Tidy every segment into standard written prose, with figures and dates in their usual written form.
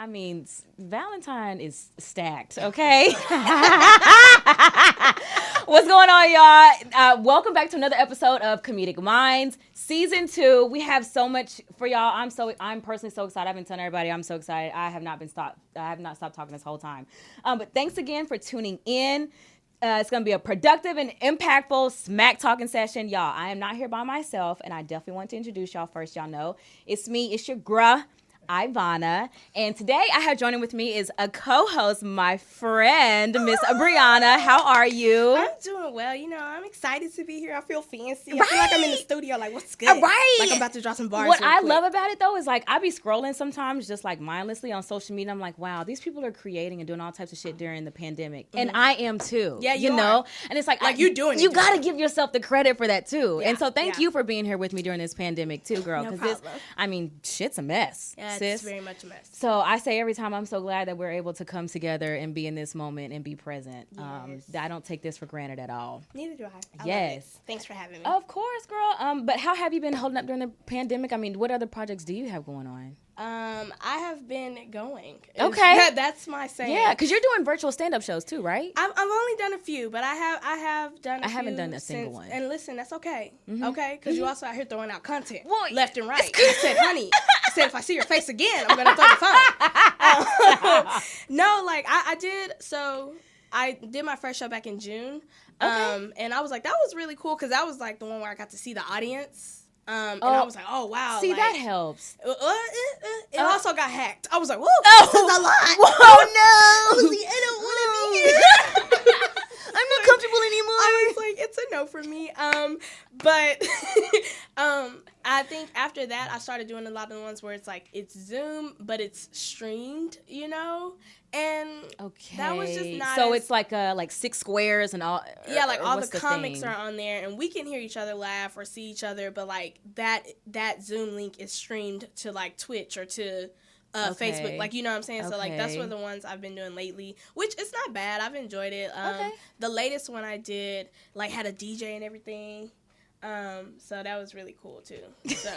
I mean, Valentine is stacked, okay? What's going on, y'all? Welcome back to another episode of Comedic Mines, Season 2. We have so much for y'all. I'm personally so excited. I've been telling everybody I'm so excited. I have not stopped talking this whole time. But thanks again for tuning in. It's going to be a productive and impactful smack talking session. Y'all, I am not here by myself, and I definitely want to introduce y'all first. Y'all know it's me. It's your gruh, Ivana. And today I have joining with me is a co-host, my friend, Miss Brianna. How are you? I'm doing well. You know, I'm excited to be here. I feel fancy. I feel like I'm in the studio. Like, what's good? Right. Like, I'm about to draw some bars. What I love about it, though, is like I be scrolling sometimes just like mindlessly on social media. I'm like, wow, these people are creating and doing all types of shit during the pandemic. Mm-hmm. And I am too. Yeah, you know? And it's like you're doing it. You got to give yourself the credit for that, too. Yeah. And so thank you for being here with me during this pandemic, too, girl. No problem. I mean, shit's a mess. Yeah, sis. it's very much a mess. So I say every time, I'm so glad that we're able to come together and be in this moment and be present. Yes. I don't take this for granted at all. Neither do I. Yes. Thanks for having me. Of course, girl. But how have you been holding up during the pandemic? I mean, what other projects do you have going on? I have been going. Okay. That's my saying. Yeah, because you're doing virtual stand-up shows too, right? I've only done a few, but I have done a few. I haven't done a single one. And listen, that's okay. Mm-hmm. Okay? Because you also out here throwing out content left and right. I said, honey, if I see your face again, I'm going to throw the phone. No, like, I did, so I did my first show back in June. Okay. And I was like, that was really cool, because that was, like, the one where I got to see the audience. And I was like, oh, wow. See, like, that helps. It also got hacked. I was like, whoa, this is a lot. Whoa, no. I don't want to be here. I'm not comfortable anymore. I was like, it's a no for me. But I think after that, I started doing a lot of the ones where it's like, it's Zoom, but it's streamed, you know? And that was just not so it's like 6 squares and all. Yeah, like all the comics are on there, and we can hear each other laugh or see each other, but like that Zoom link is streamed to like Twitch or to Facebook, like, you know what I'm saying? So like that's one of the ones I've been doing lately, which it's not bad. I've enjoyed it. The latest one I did like had a DJ and everything. So that was really cool too. So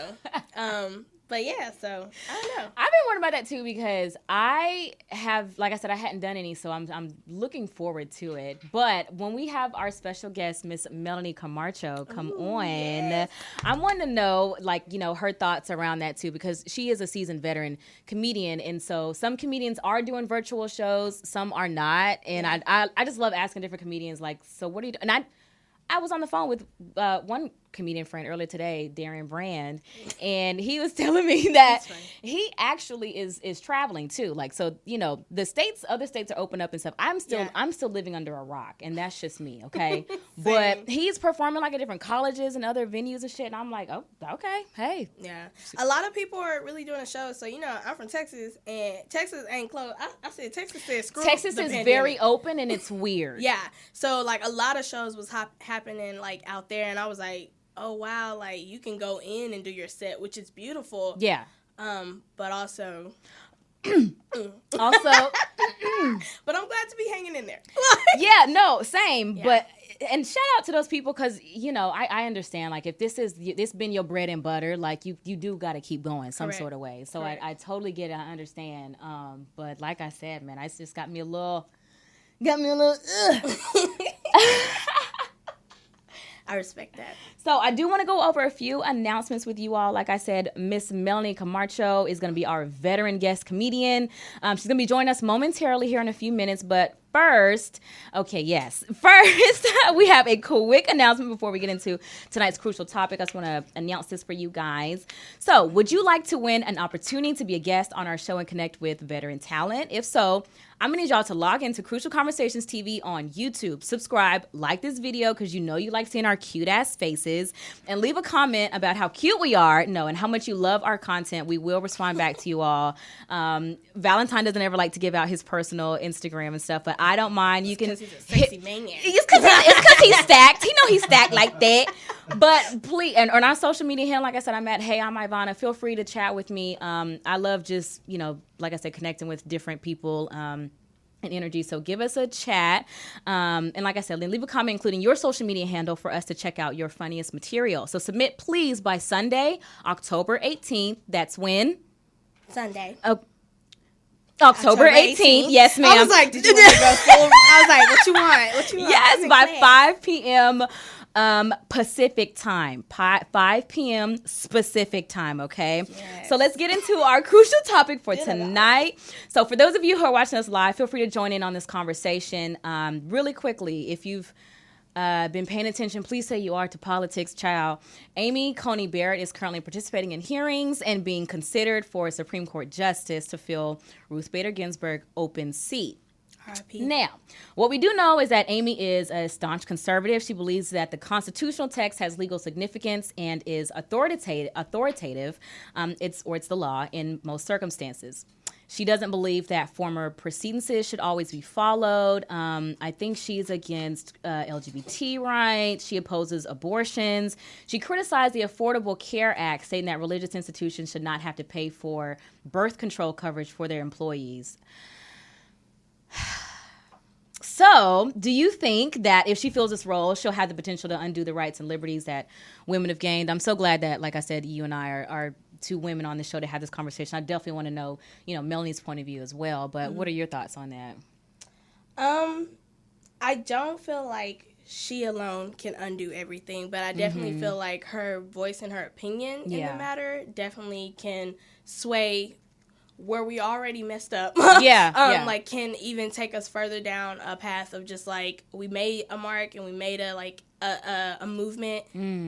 but yeah, so I don't know. I've been wondering about that too, because I have, like I said, I hadn't done any, so I'm looking forward to it. But when we have our special guest, Miss Melanie Camacho, come on, yes. I want to know, like, you know, her thoughts around that too, because she is a seasoned veteran comedian, and so some comedians are doing virtual shows, some are not, and I just love asking different comedians, like, so what do you do? And I was on the phone with one comedian friend earlier today, Darren Brand, and he was telling me that he actually is traveling too. Like, so, you know, other states are open up and stuff. I'm still living under a rock, and that's just me, okay? But he's performing like at different colleges and other venues and shit, and I'm like, oh, okay, hey. Yeah. A lot of people are really doing a show. So, you know, I'm from Texas, and Texas ain't closed. I said Texas says screw Texas the is pandemic. very open, and it's weird. Yeah. So, like, a lot of shows was happening, like, out there, and I was like, oh, wow, like, you can go in and do your set, which is beautiful. Yeah. But also... but I'm glad to be hanging in there. Yeah, no, same. Yeah. But, and shout out to those people, because, you know, I understand, like, if this been your bread and butter, like, you do got to keep going some sort of way. So I totally get it. I understand. But like I said, man, it's just got me a little... I respect that. So I do want to go over a few announcements with you all. Like I said, Miss Melanie Camacho is going to be our veteran guest comedian. She's going to be joining us momentarily here in a few minutes, but first, we have a quick announcement before we get into tonight's crucial topic. I just want to announce this for you guys. So, would you like to win an opportunity to be a guest on our show and connect with veteran talent? If so, I'm going to need y'all to log into Crucial Conversations TV on YouTube. Subscribe, like this video, because you know you like seeing our cute-ass faces, and leave a comment about how cute we are, and how much you love our content. We will respond back to you all. Valentine doesn't ever like to give out his personal Instagram and stuff, but I don't mind. You can. Because he's a sexy maniac. It's because he's stacked. He know he's stacked like that. But please, and on our social media handle, like I said, I'm Ivana. Feel free to chat with me. I love just, like I said, connecting with different people and energy. So give us a chat. And like I said, leave a comment including your social media handle for us to check out your funniest material. So submit, please, by Sunday, October 18th. That's when? Sunday. Oh. October 18th. Yes, ma'am. I was like, did you want to go full? I was like, what you want? What you want? Yes, by 5 p.m. Pacific time. 5 p.m. specific time, okay? Yes. So let's get into our crucial topic for tonight. So for those of you who are watching us live, feel free to join in on this conversation. Really quickly, if you've been paying attention, please say you are to politics, child. Amy Coney Barrett is currently participating in hearings and being considered for a Supreme Court justice to fill Ruth Bader Ginsburg's open seat. R.I.P. Now, what we do know is that Amy is a staunch conservative. She believes that the constitutional text has legal significance and is authoritative. It's the law in most circumstances. She doesn't believe that former precedences should always be followed. I think she's against LGBT rights. She opposes abortions. She criticized the Affordable Care Act, stating that religious institutions should not have to pay for birth control coverage for their employees. So, do you think that if she fills this role, she'll have the potential to undo the rights and liberties that women have gained? I'm so glad that, like I said, you and I are two women on the show to have this conversation. I definitely want to know, Melanie's point of view as well. But what are your thoughts on that? I don't feel like she alone can undo everything, but I definitely feel like her voice and her opinion in the matter definitely can sway where we already messed up. Like can even take us further down a path of just like we made a mark and we made a movement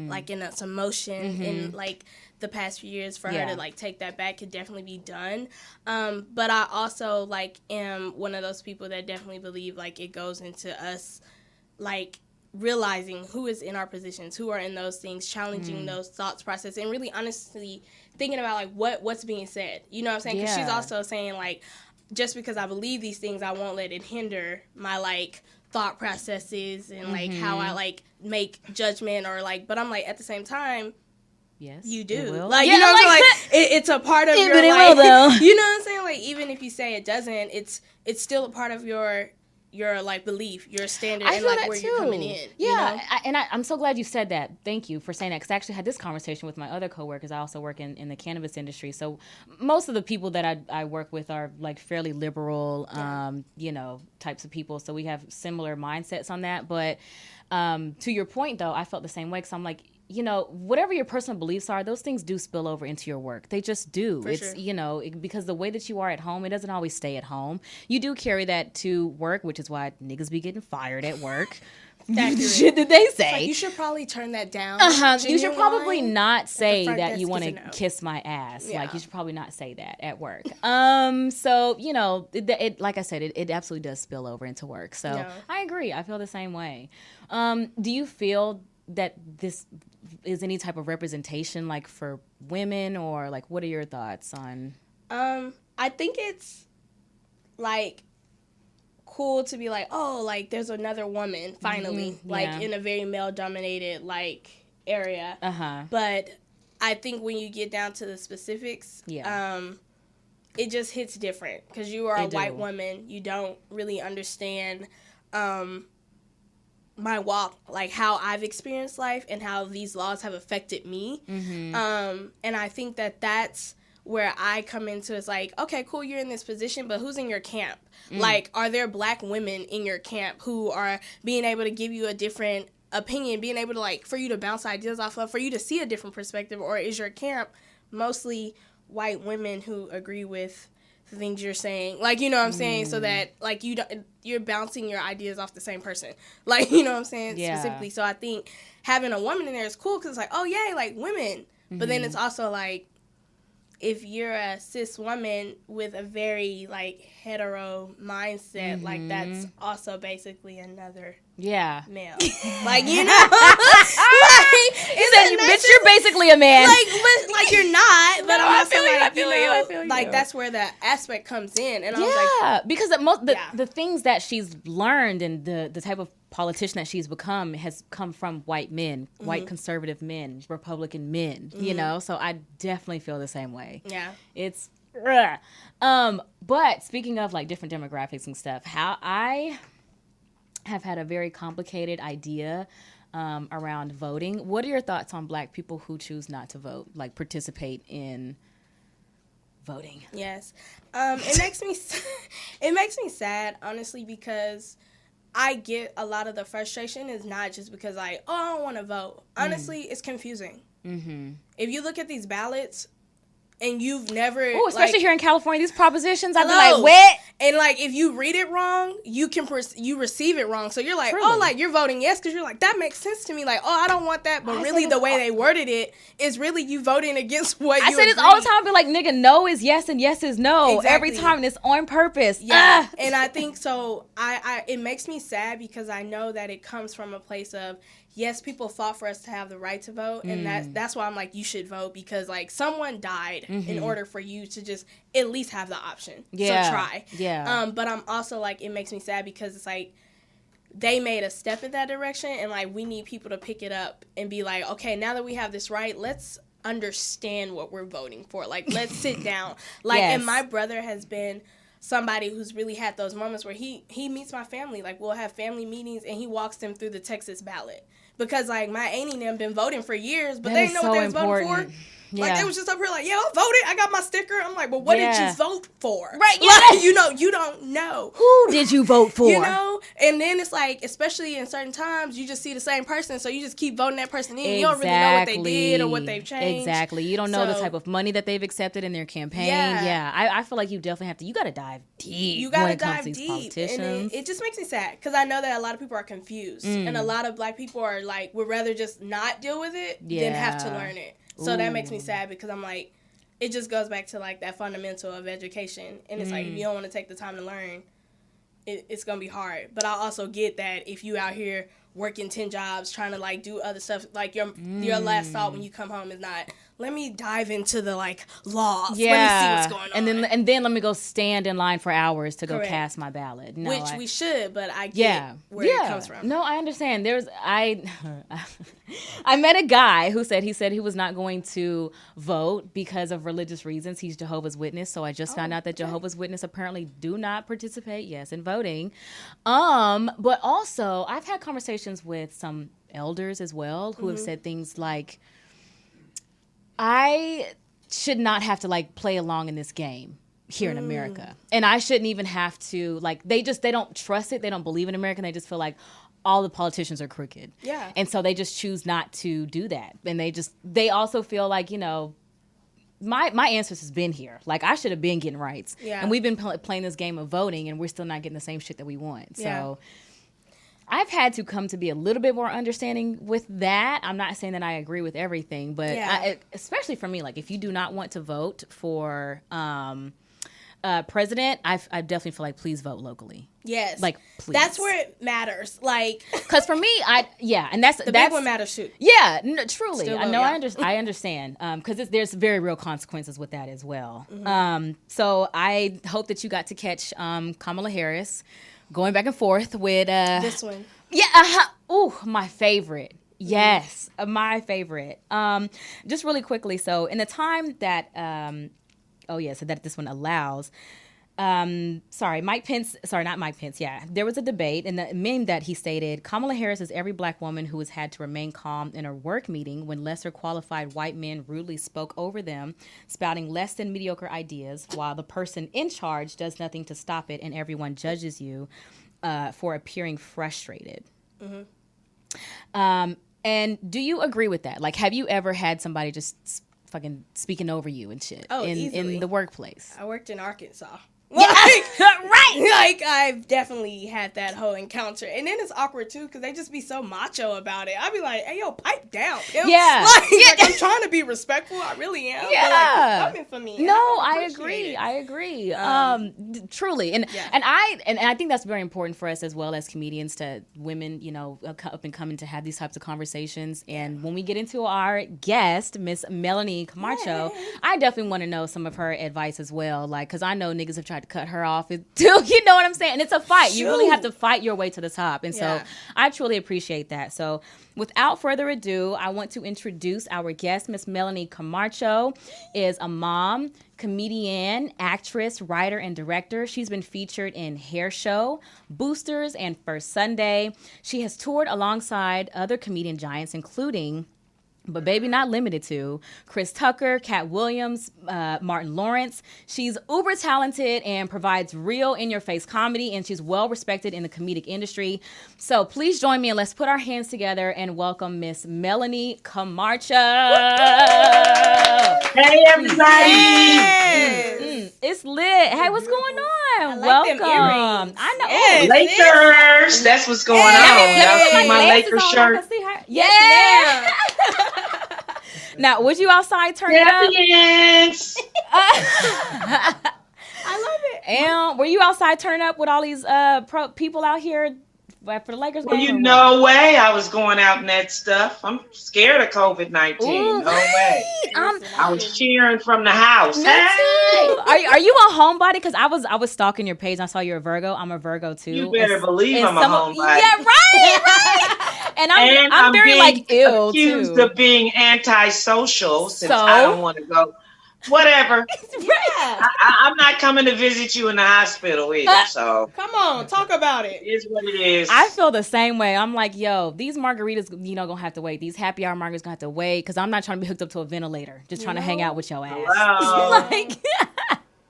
like in some motion in like the past few years for her to like take that back could definitely be done. But I also like am one of those people that definitely believe like it goes into us like realizing who is in our positions, who are in those things, challenging those thoughts process, and really honestly thinking about like what's being said. You know what I'm saying? Because she's also saying like, just because I believe these things, I won't let it hinder my like thought processes and like how I like make judgment or like. But I'm like at the same time, yes, you do. Like you know what I'm saying? Like it's a part of your like. You know what I'm saying? Like even if you say it doesn't, it's still a part of your like belief, your standard, and like where you're coming in. Yeah, you know? I'm so glad you said that. Thank you for saying that, because I actually had this conversation with my other coworkers. I also work in the cannabis industry, so most of the people that I work with are like fairly liberal, types of people. So we have similar mindsets on that. But to your point, though, I felt the same way, because I'm like, whatever your personal beliefs are, those things do spill over into your work. They just do. For it's, sure. Because the way that you are at home, it doesn't always stay at home. You do carry that to work, which is why niggas be getting fired at work. Shit did they say? Like, you should probably turn that down. You should probably not say that you want to kiss my ass. Yeah. Like, you should probably not say that at work. So, it like I said, it absolutely does spill over into work. So I agree. I feel the same way. Do you feel that this is any type of representation like for women, or like what are your thoughts on? I think it's like cool to be like, oh, like there's another woman finally, like in a very male dominated like area. But I think when you get down to the specifics, it just hits different, because you are a white woman. You don't really understand my walk, like how I've experienced life and how these laws have affected me. And I think that that's where I come into. It's like, okay, cool, you're in this position, but who's in your camp? Like, are there black women in your camp who are being able to give you a different opinion, being able to like, for you to bounce ideas off of, for you to see a different perspective? Or is your camp mostly white women who agree with the things you're saying, like, you know what I'm saying, so that like you're bouncing your ideas off the same person, like, you know what I'm saying, specifically. So I think having a woman in there is cool, because it's like, oh yay, like women, but then it's also like, if you're a cis woman with a very like hetero mindset, like that's also basically another male, like, you know, like, bitch, you're basically a man, like you're not, but I'm also like, I feel you. Like that's where the aspect comes in, and I was like, because the things that she's learned and the type of politician that she's become has come from white men, white conservative men, Republican men, so I definitely feel the same way. It's but speaking of like different demographics and stuff, how I have had a very complicated idea around voting. What are your thoughts on black people who choose not to vote, like participate in voting. Yes. It makes me sad, honestly, because I get a lot of the frustration is not just because I don't want to vote. Honestly, it's confusing. Mm-hmm. If you look at these ballots and you've never... Oh, especially here in California, these propositions, I'd be like, what? And, like, if you read it wrong, you receive it wrong. So you're like, Truly. oh, like, you're voting yes because you're like, that makes sense to me. Like, oh, I don't want that. But really, the way they worded it is really you voting against what you I say this all the time. I be like, nigga, no is yes and yes is no. Exactly. Every time, and it's on purpose. Yeah. And I think so, it makes me sad because I know that it comes from a place of, yes, people fought for us to have the right to vote, and that's why I'm like, you should vote, because, like, someone died in order for you to just at least have the option. Yeah. So try. Yeah. But I'm also, like, it makes me sad because it's like, they made a step in that direction, and, like, we need people to pick it up and be like, okay, now that we have this right, let's understand what we're voting for. Like, let's sit down. Like, yes. And my brother has been somebody who's really had those moments where he meets my family. Like, we'll have family meetings, and he walks them through the Texas ballot. Because, like, my auntie and them been voting for years, but they didn't know what they was voting for. Yeah. Like, they was just up here like, yeah, I voted. I got my sticker. I'm like, but what did you vote for? Right, yeah. Like, you don't know. Who did you vote for? You know? And then it's like, especially in certain times, you just see the same person, so you just keep voting that person in. Exactly. You don't really know what they did or what they've changed. Exactly. You don't know the type of money that they've accepted in their campaign. Yeah. I feel like you definitely have to, you got to dive deep. You got to dive to these deep. Politicians. And it just makes me sad, because I know that a lot of people are confused. And a lot of Black people are like, would rather just not deal with it than have to learn it. So that makes me sad, because I'm like, it just goes back to, like, that fundamental of education. And it's like, if you don't want to take the time to learn, it's going to be hard. But I also get that if you out here working 10 jobs, trying to, like, do other stuff, like, your last thought when you come home is not, let me dive into the, like, laws. Yeah. Let me see what's going on. And then let me go stand in line for hours to go cast my ballot. No, Which we should, but I get where it comes from. No, I understand. I met a guy who said he was not going to vote because of religious reasons. He's Jehovah's Witness, so I just found out that Jehovah's Witness apparently do not participate, in voting. But also, I've had conversations with some elders as well who have said things like, I should not have to, like, play along in this game here in America. And I shouldn't even have to, like, they don't trust it. They don't believe in America. And they just feel like all the politicians are crooked. Yeah. And so they just choose not to do that. And they also feel like, you know, my ancestors has been here. Like, I should have been getting rights. Yeah. And we've been playing this game of voting, and we're still not getting the same shit that we want. Yeah. So I've had to come to be a little bit more understanding with that. I'm not saying that I agree with everything, but especially for me, like, if you do not want to vote for president, I definitely feel like, please vote locally. Yes. Like, please. That's where it matters. Like, because for me, and that's the big one matters too. Yeah, truly. Still I know. I understand. Because there's very real consequences with that as well. Mm-hmm. So I hope that you got to catch Kamala Harris going back and forth with this one. Yeah. Ooh, my favorite. Yes, my favorite. Just really quickly. So in the time that so that this one allows. Mike Pence. Sorry, not Mike Pence. Yeah, there was a debate, and the meme that he stated: Kamala Harris is every Black woman who has had to remain calm in a work meeting when lesser qualified white men rudely spoke over them, spouting less than mediocre ideas, while the person in charge does nothing to stop it, and everyone judges you for appearing frustrated. Mm-hmm. And do you agree with that? Like, have you ever had somebody just fucking speaking over you and shit in the workplace? I worked in Arkansas. Like, I've definitely had that whole encounter. And then it's awkward, too, because they just be so macho about it. I'd be like, hey, yo, pipe down. Yeah. Like, I'm trying to be respectful. I really am. Yeah. But, like, coming for me. No, I agree. Truly. And I think that's very important for us as well as comedians, to women, you know, up and coming, to have these types of conversations. And when we get into our guest, Miss Melanie Camacho, I definitely want to know some of her advice as well. Like, because I know niggas have tried to cut her off too. You know what I'm saying? And it's a fight. You really have to fight your way to the top. And so I truly appreciate that. So without further ado, I want to introduce our guest. Miss Melanie Camacho is a mom, comedian, actress, writer, and director. She's been featured in Hair Show, Boosters, and First Sunday. She has toured alongside other comedian giants, including but baby, not limited to, Chris Tucker, Cat Williams, Martin Lawrence. She's uber talented and provides real in-your-face comedy, and she's well-respected in the comedic industry. So please join me and let's put our hands together and welcome Miss Melanie Camacho. Hey, everybody. It's lit. Hey, what's going on? Welcome. I know. Yes, Lakers. That's what's going on. Y'all see my Lakers shirt? Yeah. Now, was you outside turning Champions. I love it. And were you outside turning up with all these people out here for the Lakers game? Well, you no way I was going out in that stuff. I'm scared of COVID-19. Ooh, no way. I was cheering from the house. Are you a homebody? Because I was stalking your page and I saw you're a Virgo. I'm a Virgo too. You better believe I'm a homebody. Yeah, right. And I'm very like ill accused too. of being antisocial since I don't want to go. Whatever. Yeah. I'm not coming to visit you in the hospital either. So come on, talk about it. It is what it is. I feel the same way. I'm like, yo, these margaritas, gonna have to wait. These happy hour margaritas gonna have to wait because I'm not trying to be hooked up to a ventilator. Just trying to hang out with your ass. Like,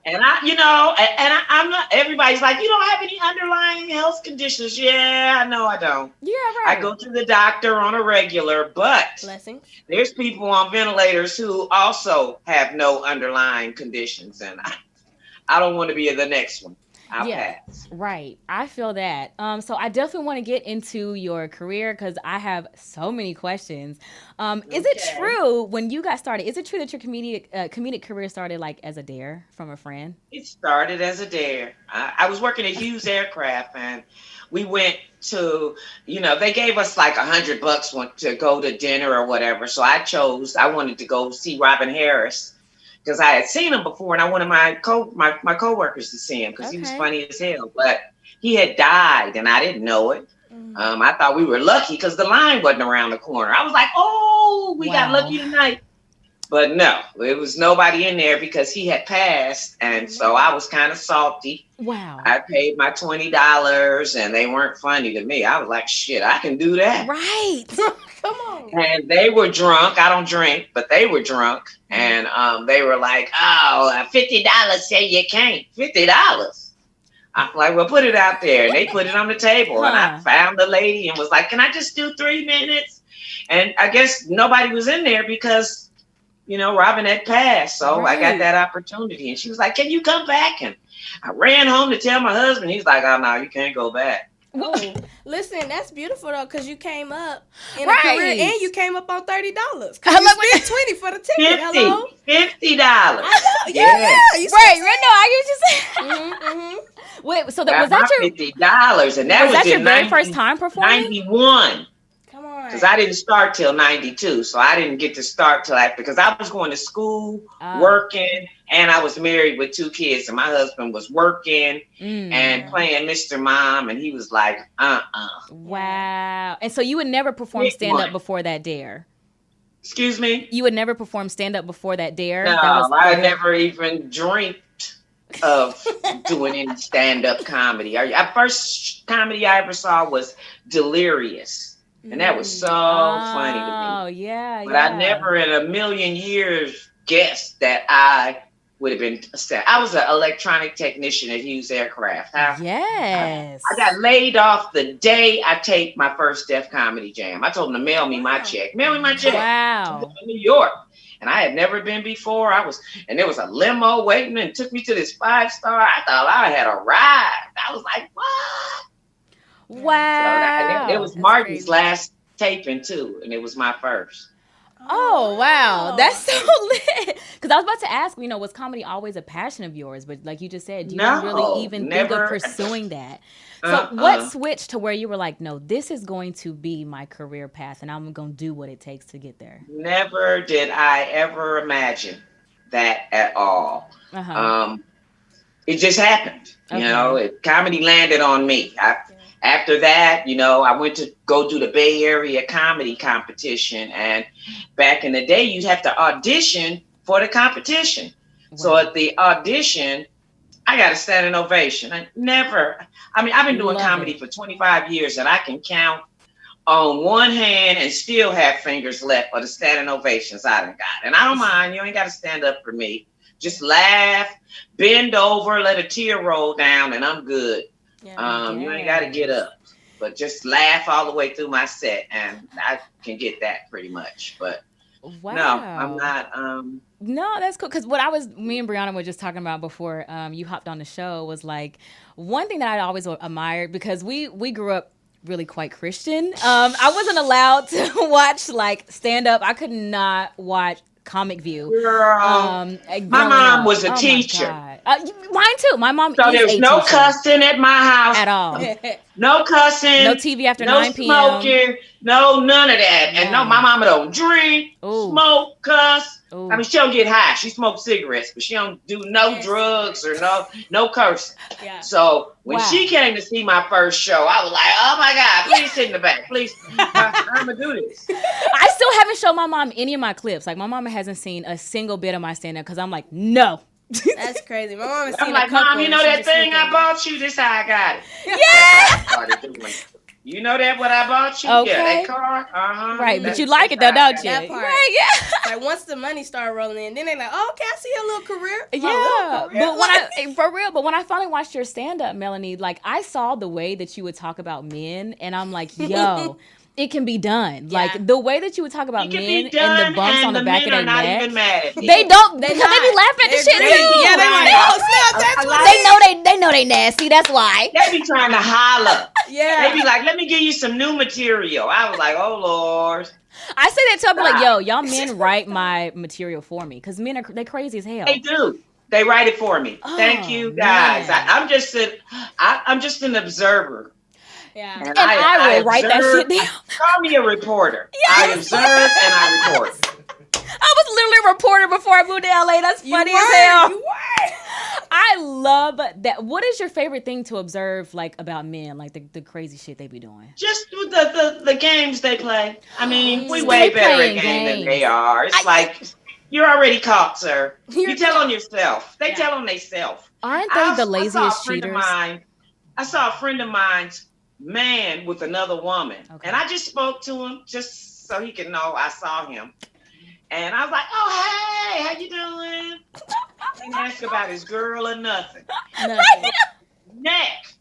and I'm not. Everybody's like, you don't have any underlying health conditions. Yeah, no, I don't. Yeah, right. I go to the doctor on a regular, but Blessings. There's people on ventilators who also have no underlying conditions, and I don't want to be the next one. I'll pass. Right. I feel that. So I definitely want to get into your career because I have so many questions. Is it true when you got started? Is it true that your comedic career started like as a dare from a friend? It started as a dare. I was working at Hughes Aircraft, and we went to, they gave us like $100 to go to dinner or whatever. So I wanted to go see Robin Harris. Because I had seen him before, and I wanted my coworkers to see him because he was funny as hell. But he had died, and I didn't know it. I thought we were lucky because the line wasn't around the corner. I was like, "Oh, we got lucky tonight." But no, it was nobody in there because he had passed, and so I was kind of salty. Wow! I paid my $20, and they weren't funny to me. I was like, "Shit, I can do that." Right. Come on. And they were drunk. I don't drink, but they were drunk. And they were like, oh, $50 say you can't. $50. I'm like, well, put it out there. And they put it on the table. And I found the lady and was like, can I just do 3 minutes? And I guess nobody was in there because, Robin had passed. So I got that opportunity. And she was like, can you come back? And I ran home to tell my husband. He's like, oh, no, you can't go back. Oh, listen, that's beautiful though, because you came up in a career and you came up on $30. Because you spent $20 for the ticket. Hello? $50. Yeah. I just Wait, so was that your $50? And that was your very first time performing? 91. Come on. Because I didn't start till 92, so I didn't get to start till after, because I was going to school, working, and I was married with 2 kids, and my husband was working and playing Mr. Mom, and he was like, Wow. And so you would never perform stand-up before that dare? Excuse me? You would never perform stand-up before that dare? No, I never even dreamed of doing any stand-up comedy. First comedy I ever saw was Delirious. And that was so funny to me. Oh, yeah. But I never in a million years guessed that I would have been. I was an electronic technician at Hughes Aircraft. Yes. I got laid off the day I taped my first Def Comedy Jam. I told them to mail me my check. Mail me my check. Wow. To New York. And I had never been before. And there was a limo waiting and took me to this 5-star. I thought I had arrived. I was like, what? Wow. So it was Martin's last taping too, and it was my first. Oh, wow. That's so lit. Because I was about to ask, was comedy always a passion of yours? But like you just said, you didn't really even think of pursuing that. So what switched to where you were like, no, this is going to be my career path, and I'm going to do what it takes to get there? Never did I ever imagine that at all. It just happened. Comedy landed on me. After that, I went to go do the Bay Area comedy competition. And back in the day, you'd have to audition for the competition. Wow. So at the audition, I got a standing ovation. I've been doing comedy for 25 years, and I can count on one hand and still have fingers left for the standing ovations I done got. And I don't mind. You ain't got to stand up for me. Just laugh, bend over, let a tear roll down, and I'm good. Yeah, you ain't got to get up. But just laugh all the way through my set, and I can get that pretty much. But no, I'm not. No, that's cool. Because me and Brianna were just talking about before you hopped on the show was like one thing that I always admired, because we grew up really quite Christian. I wasn't allowed to watch like stand up. I could not watch Comic View. Girl, my mom was a teacher. Mine too. My mom. So there's no cussing at my house at all. No cussing. No TV after 9 p.m. No smoking. No, none of that. And no, my mama don't drink, smoke, cuss. Ooh. I mean, she don't get high. She smokes cigarettes, but she don't do no drugs or no cursing. Yeah. So when she came to see my first show, I was like, oh my God, please sit in the back. Please. I'm going to do this. I still haven't shown my mom any of my clips. Like, my mama hasn't seen a single bit of my stand-up because I'm like, no. That's crazy. My mom has seen I'm like, Mom, you know that thing I bought you? This how I got it. Yeah. You know that what I bought you? Okay. Yeah, that car. Right, but you like it though, don't you? That part. Right, yeah. Like once the money started rolling in, then they're like, oh, okay, I see your little career. Yeah, but when I finally watched your stand-up, Melanie, like I saw the way that you would talk about men, and I'm like, yo. It can be done. Yeah. Like the way that you would talk about men and the bumps on the back of their neck. Even mad. They don't because they be laughing at the shit too. Yeah, they're like, oh snap, that's why. They know they nasty. That's why. They be trying to holler. Yeah. They be like, let me give you some new material. I was like, oh Lord. I say that to them like, yo, y'all men write my material for me because men they crazy as hell. They do. They write it for me. Thank you guys. I'm just an observer. Yeah. And I will write that shit down. Call me a reporter. Yes. I observe and I report. I was literally a reporter before I moved to LA. That's funny as hell. You were. I love that. What is your favorite thing to observe, like about men, like the crazy shit they be doing? Just the games they play. I mean, we way better at games than they are. It's like you're already caught, sir. You tell on yourself. They tell on themselves. Aren't they the laziest cheaters? I saw a friend of mine's man with another woman, and I just spoke to him just so he could know I saw him, and I was like, oh hey, how you doing? Didn't ask about his girl or nothing. Next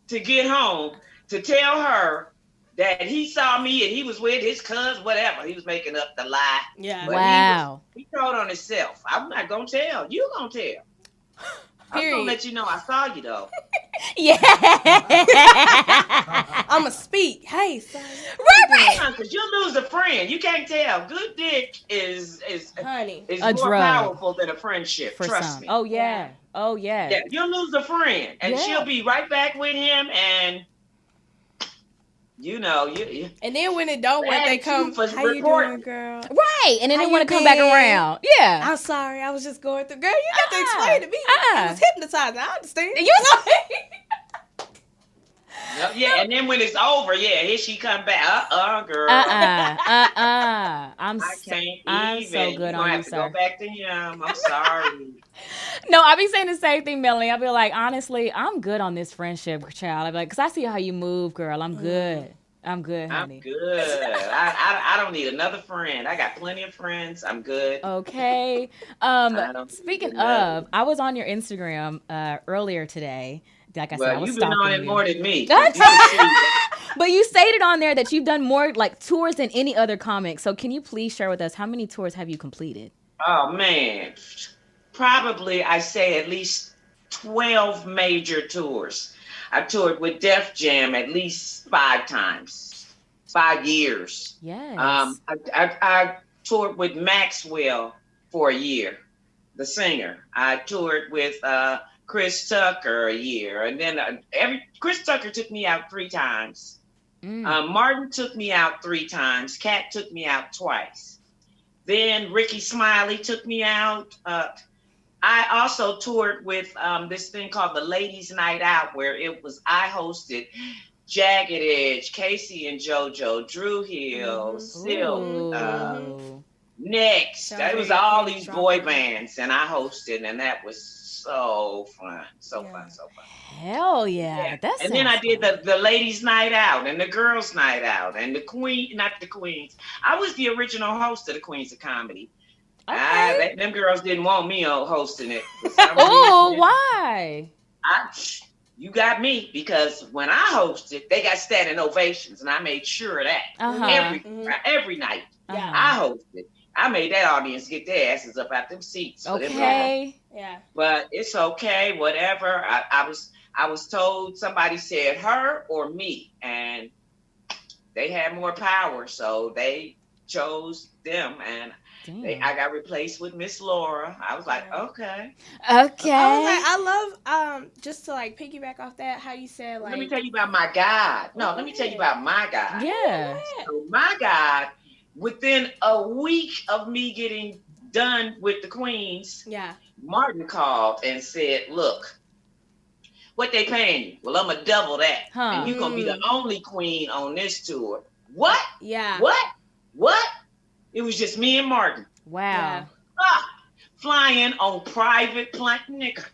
to get home to tell her that he saw me and he was with his cousin, whatever. He was making up the lie. Yeah. But wow. He told on himself. I'm not gonna tell. You gonna tell. I'm gonna let you know I saw you though. Yeah. I'ma speak. Hey, son. Right. Because you'll lose a friend. You can't tell. Good dick is honey. Is a more drug. Powerful than a friendship. For Trust some. me. Oh yeah. Oh yeah. Yeah. You'll lose a friend, and she'll be right back with him, and you know, and then when it don't work, they come. How you doing, girl? Right, and then they want to come back around. Yeah. I'm sorry, I was just going through. Girl, you got to explain to me. I was hypnotized. I understand. You yeah, and then when it's over, here she come back. Girl. I'm so good on you, have to go back to him. I'm sorry. No, I be saying the same thing, Melanie. I be like, honestly, I'm good on this friendship, child. I be like, because I see how you move, girl. I'm good. I'm good, honey. I'm good. I don't need another friend. I got plenty of friends. I'm good. Okay. Speaking of, I was on your Instagram earlier today. Like I said, I was you've been on it more than me. But you stated on there that you've done more like tours than any other comic. So can you please share with us how many tours have you completed? Oh man, probably I say at least 12 major tours. I toured with Def Jam at least 5 times, 5 years. Yes. I toured with Maxwell for a year, the singer. I toured with Chris Tucker a year, and then Chris Tucker took me out 3 times. Martin took me out 3 times. Cat took me out twice. Then Ricky Smiley took me out. I also toured with this thing called the Ladies Night Out, where I hosted Jagged Edge, Casey and JoJo, Drew Hill, Silk, Next, that was all these boy bands, and I hosted, and that was so fun, so fun. Hell yeah. And then I did the ladies' night out and the girls' night out and the not the queens. I was the original host of the Queens of Comedy. Okay. Them girls didn't want me on hosting it. Oh, why? You got me, because when I hosted, they got standing ovations, and I made sure of that every night. I hosted. I made that audience get their asses up out them seats. Okay. But it's okay, whatever. I was told, somebody said her or me, and they had more power, so they chose them, and I got replaced with Miss Laura. I was like, okay. I love just to like piggyback off that, how you said like. Let me tell you about my God. No, let me tell you about my God. Yeah. So my God, within a week of me getting done with the Queens, Martin called and said, look, what they paying you? Well, I'm going to double that. And you're going to be the only queen on this tour. What? Yeah. What? It was just me and Martin. Wow. Flying on private plane, nigga.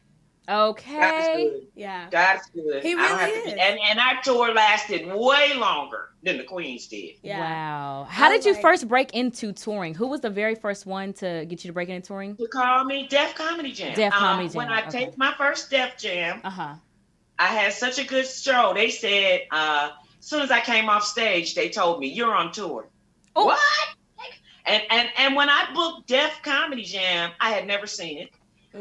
Okay. God is good. Yeah. God's good. He really is. And our tour lasted way longer than the Queens did. Yeah. Wow. How did you first break into touring? Who was the very first one to get you to break into touring? To call me Def Comedy Jam. Def Comedy Jam. When I taped my first Def Jam, I had such a good show. They said, as soon as I came off stage, they told me, you're on tour. Oh. What? And when I booked Def Comedy Jam, I had never seen it.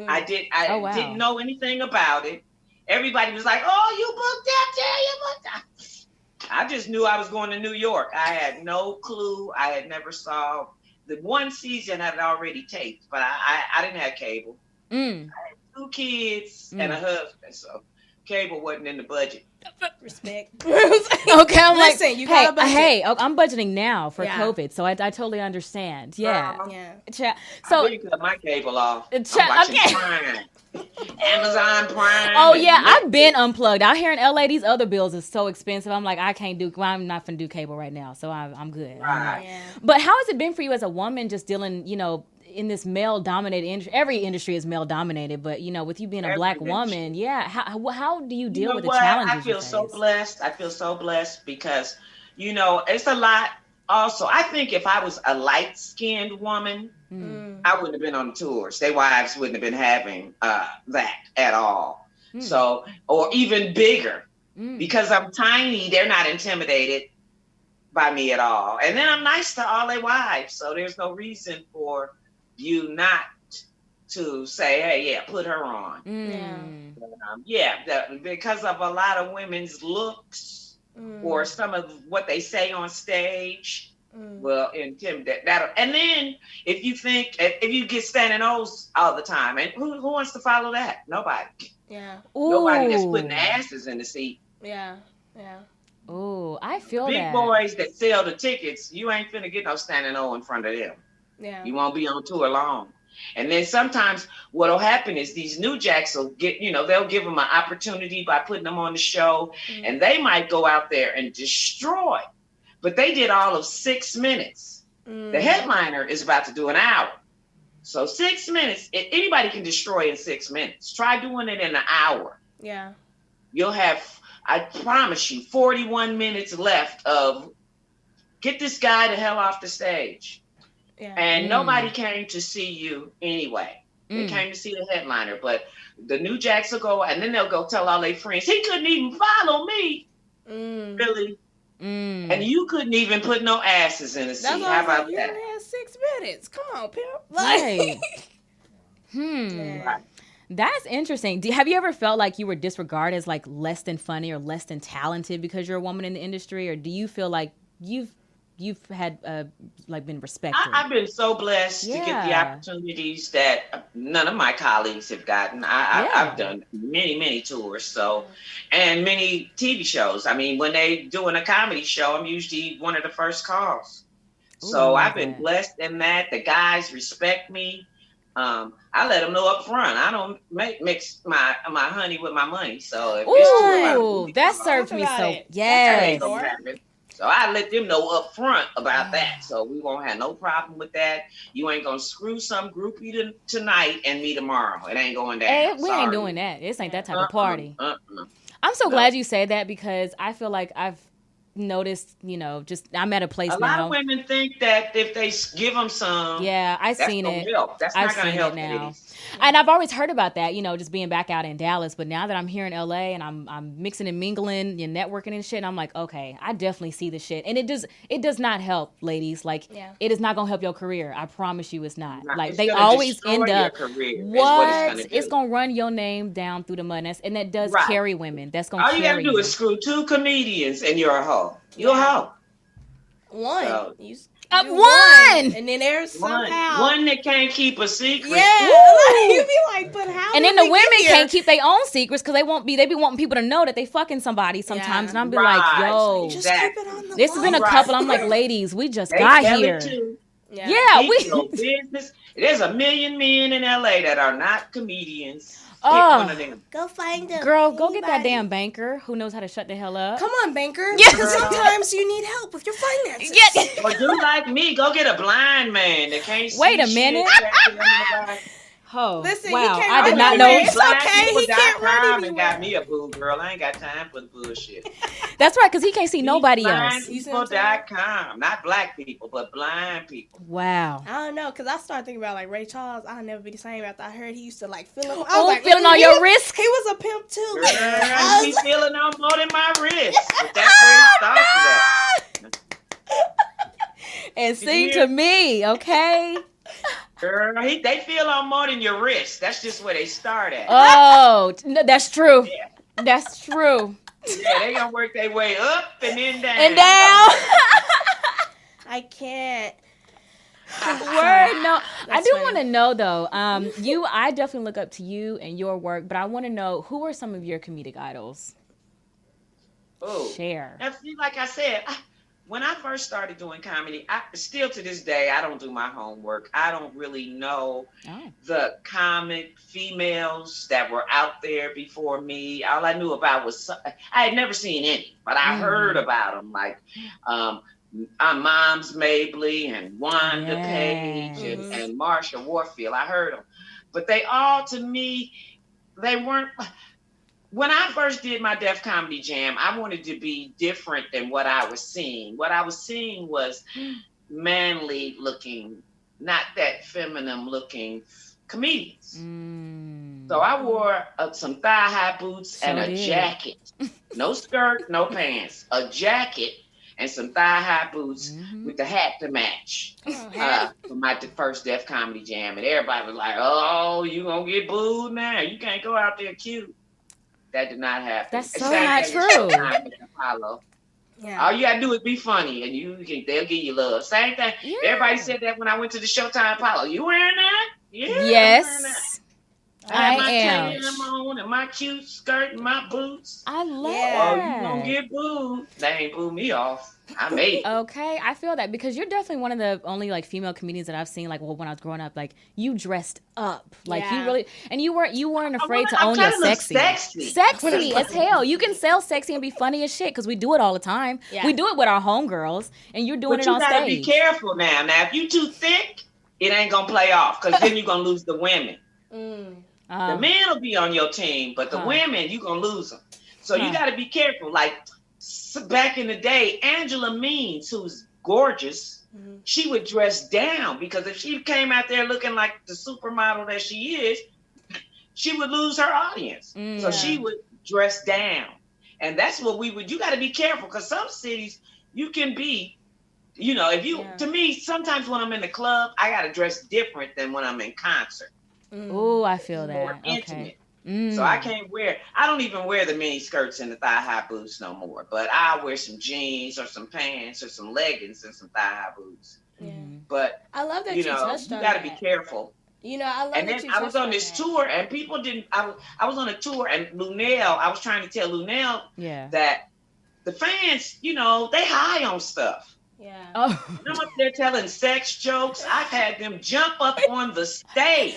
I didn't know anything about it. Everybody was like, oh, you booked Def Jam, you booked that. I just knew I was going to New York. I had no clue. I had never saw the one season I had already taped, but I didn't have cable. I had 2 kids and a husband, so cable wasn't in the budget. Respect. Okay, I'm Listen, like, you got a budget. Hey, I'm budgeting now for COVID, so I totally understand. Yeah. So I didn't cut my cable off. I'm watching Prime. Amazon Prime. Oh yeah, I've been unplugged. Out here in LA, these other bills is so expensive. I'm like, I'm not gonna do cable right now, so I'm good. Right. But how has it been for you as a woman, just dealing, in this male-dominated industry? Every industry is male-dominated, but with you being a Black woman, how do you deal with the challenges? I feel so blessed. I feel so blessed because, it's a lot. Also, I think if I was a light-skinned woman, I wouldn't have been on the tours. Their wives wouldn't have been having that at all. So, or even bigger, because I'm tiny, they're not intimidated by me at all. And then I'm nice to all their wives, so there's no reason for you not to say, hey, put her on. Because of a lot of women's looks or some of what they say on stage will intimidate that. And then if you get standing O's all the time, and who wants to follow that? Nobody. Yeah. Nobody that's putting asses in the seat. Yeah. Oh, I feel Big that. boys that sell the tickets, you ain't finna get no standing O in front of them. Yeah. You won't be on tour long. And then sometimes what'll happen is these new jacks will get, they'll give them an opportunity by putting them on the show, and they might go out there and destroy. But they did all of 6 minutes. The headliner is about to do an hour. So 6 minutes, anybody can destroy in 6 minutes. Try doing it in an hour. Yeah. You'll have, I promise you, 41 minutes left of get this guy the hell off the stage. Yeah. And nobody came to see you anyway. They came to see the headliner. But the new jacks will go, and then they'll go tell all their friends, he couldn't even follow me. Really? And you couldn't even put no asses in the seat. How about you that? only had 6 minutes. Come on, pimp. Right. Yeah. That's interesting. Have you ever felt like you were disregarded as like less than funny or less than talented because you're a woman in the industry, or do you feel like you've had been respected? I've been so blessed to get the opportunities that none of my colleagues have gotten. I've done many tours, and many TV shows. I mean, when they doing a comedy show, I'm usually one of the first calls. So I've been blessed in that. The guys respect me. I let them know up front. I don't mix my honey with my money. So if that served me so. Yes. So I let them know up front about that. So we won't have no problem with that. You ain't gonna screw some groupie tonight and me tomorrow. It ain't going down. Hey, we ain't doing that. This ain't that type of party. I'm so glad you said that, because I feel like I've noticed, just I'm at a place now. A lot of women think that if they give them some, I've seen it. Help. That's not going to help now. And I've always heard about that, just being back out in Dallas. But now that I'm here in LA and I'm mixing and mingling and networking and shit, and I'm like, okay, I definitely see the shit. And it does not help, ladies. Like, it is not going to help your career. I promise you it's not. Like, they always end up, it's going to run your name down through the mud. And that does carry women. That's going to carry you. All you got to do is screw 2 comedians and you're a hoe. You're a hoe. One. So, one. And then there's somehow one that can't keep a secret. Yeah. You be like, but how? And then the women can't keep their own secrets because they be wanting people to know that they fucking somebody sometimes. And I'm be like, yo, just keep it on the this has been a couple. I'm like, ladies, we just got here. We business. There's a million men in LA that are not comedians. One of them. Go find them. Girl, go get that damn banker who knows how to shut the hell up. Come on, banker. Because sometimes you need help with your finances. Or do like me. Go get a blind man that can't see. Wait a minute. Oh, listen, wow. I did not know. It's okay. He can't run anywhere. Got me a boo, girl. I ain't got time for the bullshit. That's right, because he can't see nobody else. Blindpeople.com. Not black people, but blind people. Wow. I don't know, because I started thinking about, like, Ray Charles. I'll never be the same after I heard he used to, like, feel him. I was like, feeling on your wrist? He was a pimp, too. Girl, he feeling on more than my wrist. But that's where he started at. And sing to me, okay? Girl, they feel on more than your wrist. That's just where they start at. Oh, no, that's true. Yeah. That's true. Yeah, they gonna work their way up and then down. And down. I can't. Word, no. I do want to know though. I definitely look up to you and your work, but I want to know, who are some of your comedic idols? Oh, share. Like I said. When I first started doing comedy, still to this day, I don't do my homework. I don't really know the comic females that were out there before me. All I knew about was, I had never seen any, but I heard about them, like Moms Mabley and Wanda Page and Marsha Warfield. I heard them. But they all, to me, they weren't... When I first did my Def Comedy Jam, I wanted to be different than what I was seeing. What I was seeing was manly looking, not that feminine looking comedians. So I wore some thigh-high boots and a jacket. No skirt, no pants. A jacket and some thigh-high boots with the hat to match for my first Def Comedy Jam. And everybody was like, oh, you gonna get booed now. You can't go out there cute. That did not happen. That's so not true. All you gotta do is be funny, and they'll give you love. Same thing. Yeah. Everybody said that when I went to the Showtime Apollo. You wearing that? Yeah. Yes. I am. Tan on and my cute skirt and my boots. I love that. Oh, you gonna get booed? They ain't booed me off. I made it. Okay, I feel that, because you're definitely one of the only like female comedians that I've seen. Like, when I was growing up, like, you dressed up, like you really, and you weren't afraid to own your sexy as hell. You can sell sexy and be funny as shit, because we do it all the time. Yeah. We do it with our homegirls, and you're doing it on stage. But you gotta be careful now. Now, if you too thick, it ain't gonna play off, because then you're gonna lose the women. The men will be on your team, but the women, you're gonna lose them. So you gotta be careful. Like, back in the day, Angela Means, who's gorgeous, she would dress down, because if she came out there looking like the supermodel that she is, she would lose her audience. So she would dress down. And that's what you got to be careful, because some cities you can be, to me, sometimes when I'm in the club, I got to dress different than when I'm in concert. Oh, I feel that. More intimate. So I don't even wear the mini skirts and the thigh-high boots no more. But I'll wear some jeans or some pants or some leggings and some thigh-high boots. Yeah. But I love that you touched on that. You got to be careful. I love that you touched on that. I was on this tour, and people didn't... I was on a tour, and Lunel, I was trying to tell Lunel that the fans, they high on stuff. Yeah. Oh. And I'm up there telling sex jokes. I've had them jump up on the stage.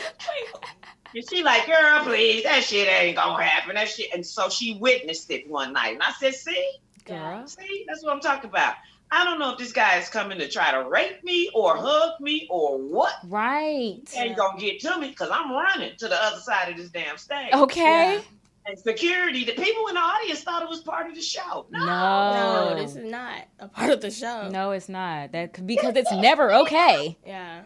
And she like, girl, please, that shit ain't gonna happen. That shit. And so she witnessed it one night. And I said, see? Girl. See, that's what I'm talking about. I don't know if this guy is coming to try to rape me or hug me or what. Right. He ain't gonna get to me because I'm running to the other side of this damn stage. Okay. Yeah. And security, the people in the audience thought it was part of the show. No, this is not a part of the show. No, it's not. Because it's never okay. Yeah.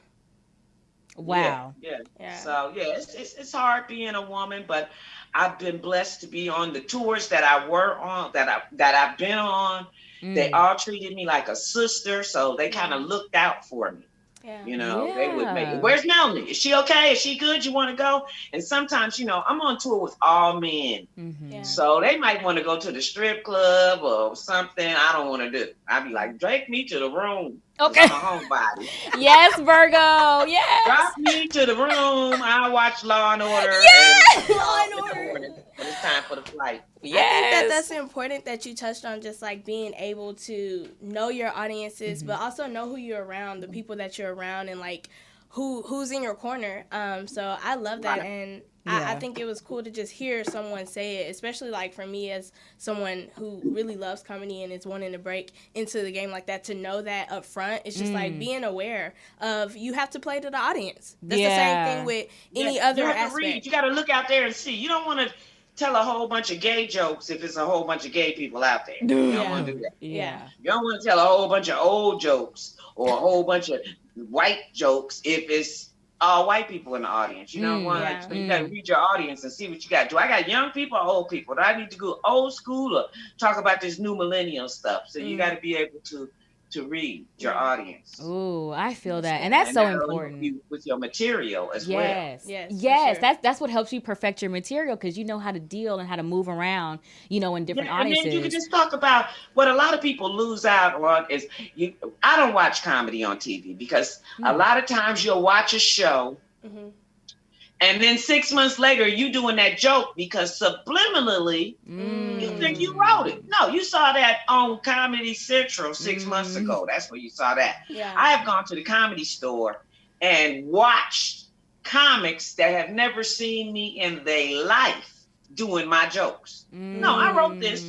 Wow. Yeah. So it's hard being a woman, but I've been blessed to be on the tours that I were on, that I've been on. They all treated me like a sister, so they kind of looked out for me. Yeah. You know, they would make it. Where's Melanie? Is she okay? Is she good? You want to go? And sometimes, you know, I'm on tour with all men. Yeah. So they might want to go to the strip club or something I don't want to do. I'd be like, drag me to the room. Okay. I'm a homebody. Yes, Virgo. Yes. Drop me to the room. I'll watch Law and Order. Yes! Law and Order. It's time for the flight. Yes. I think that's important that you touched on, just like being able to know your audiences, but also know who you're around, the people that you're around, and like who's in your corner. So I love that, and I think it was cool to just hear someone say it, especially like for me as someone who really loves comedy and is wanting to break into the game like that, to know that up front. It's just like being aware of you have to play to the audience. That's the same thing with any other you have aspect. to read. You got to look out there and see. You don't want to tell a whole bunch of gay jokes if it's a whole bunch of gay people out there. You don't want to do that. Yeah. You don't want to tell a whole bunch of old jokes or a whole bunch of white jokes if it's all white people in the audience. You don't want to. So you got to read your audience and see what you got. Do I got young people or old people? Do I need to go old school or talk about this new millennial stuff? So you got to be able to read your audience. Ooh, I feel that. And that's so important. With your material as well. Yes. Sure. That's what helps you perfect your material, because you know how to deal and how to move around, you know, in different audiences. And then you can just talk about what a lot of people lose out on is I don't watch comedy on TV because a lot of times you'll watch a show and then 6 months later you doing that joke because subliminally you think you wrote it. No, you saw that on Comedy Central 6 months ago. That's where you saw that. Yeah. I have gone to the Comedy Store and watched comics that have never seen me in their life doing my jokes. No, I wrote this.